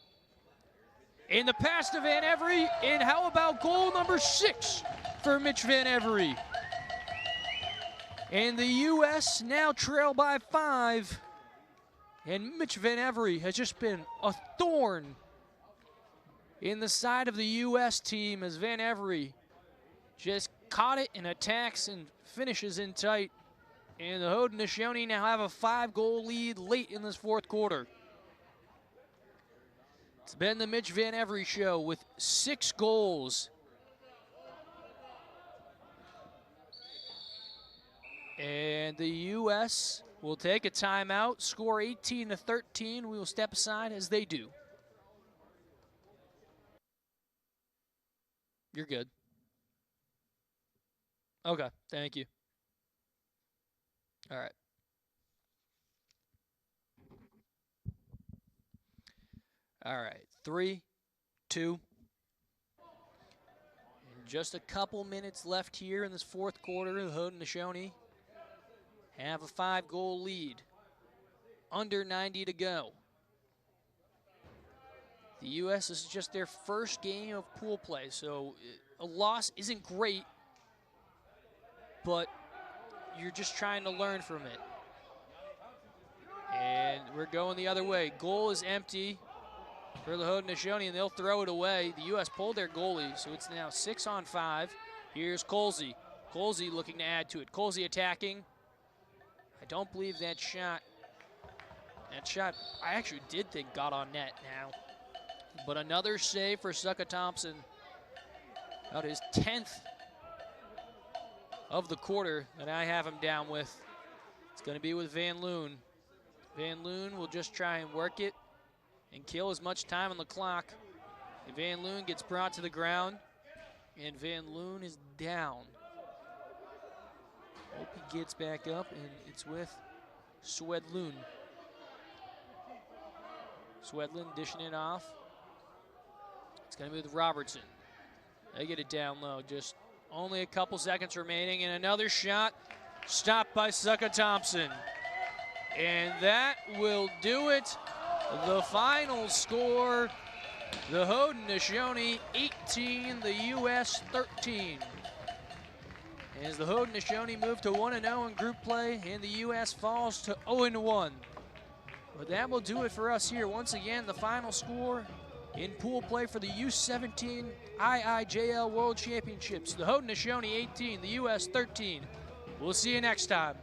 And the pass to Van Every, and how about goal number 6 for Mitch Van Every? And the U.S. now trail by 5. And Mitch Van Every has just been a thorn in the side of the U.S. team as Van Every just caught it and attacks and finishes in tight. And the Haudenosaunee now have a 5-goal lead late in this 4th quarter. It's been the Mitch Van Every show with 6 goals. And the U.S. will take a timeout, score 18-13. We will step aside as they do. You're good. Okay, thank you. All right. All right, 3, 2. And just a couple minutes left here in this 4th quarter. The Haudenosaunee have a 5-goal lead. Under 90 to go. The U.S. is just their first game of pool play, so a loss isn't great, but you're just trying to learn from it. And we're going the other way. Goal is empty for the Haudenosaunee, and they'll throw it away. The U.S. pulled their goalie, so it's now 6-on-5. Here's Colsey. Colsey looking to add to it. Colsey attacking. I don't believe that shot, I actually did think got on net now. But another save for Sucka Thompson. About his 10th of the quarter that I have him down with. It's going to be with Van Loon. Van Loon will just try and work it and kill as much time on the clock. And Van Loon gets brought to the ground, and Van Loon is down. Hope he gets back up, and it's with Swedlund. Swedlund dishing it off. It's going to be with Robertson. They get it down low. Just only a couple seconds remaining, and another shot stopped by Sucka Thompson. And that will do it. The final score, the Haudenosaunee 18, the U.S. 13. As the Haudenosaunee move to 1-0 in group play, and the U.S. falls to 0-1. But that will do it for us here. Once again, the final score in pool play for the U17 IIJL World Championships. The Haudenosaunee 18, the U.S. 13. We'll see you next time.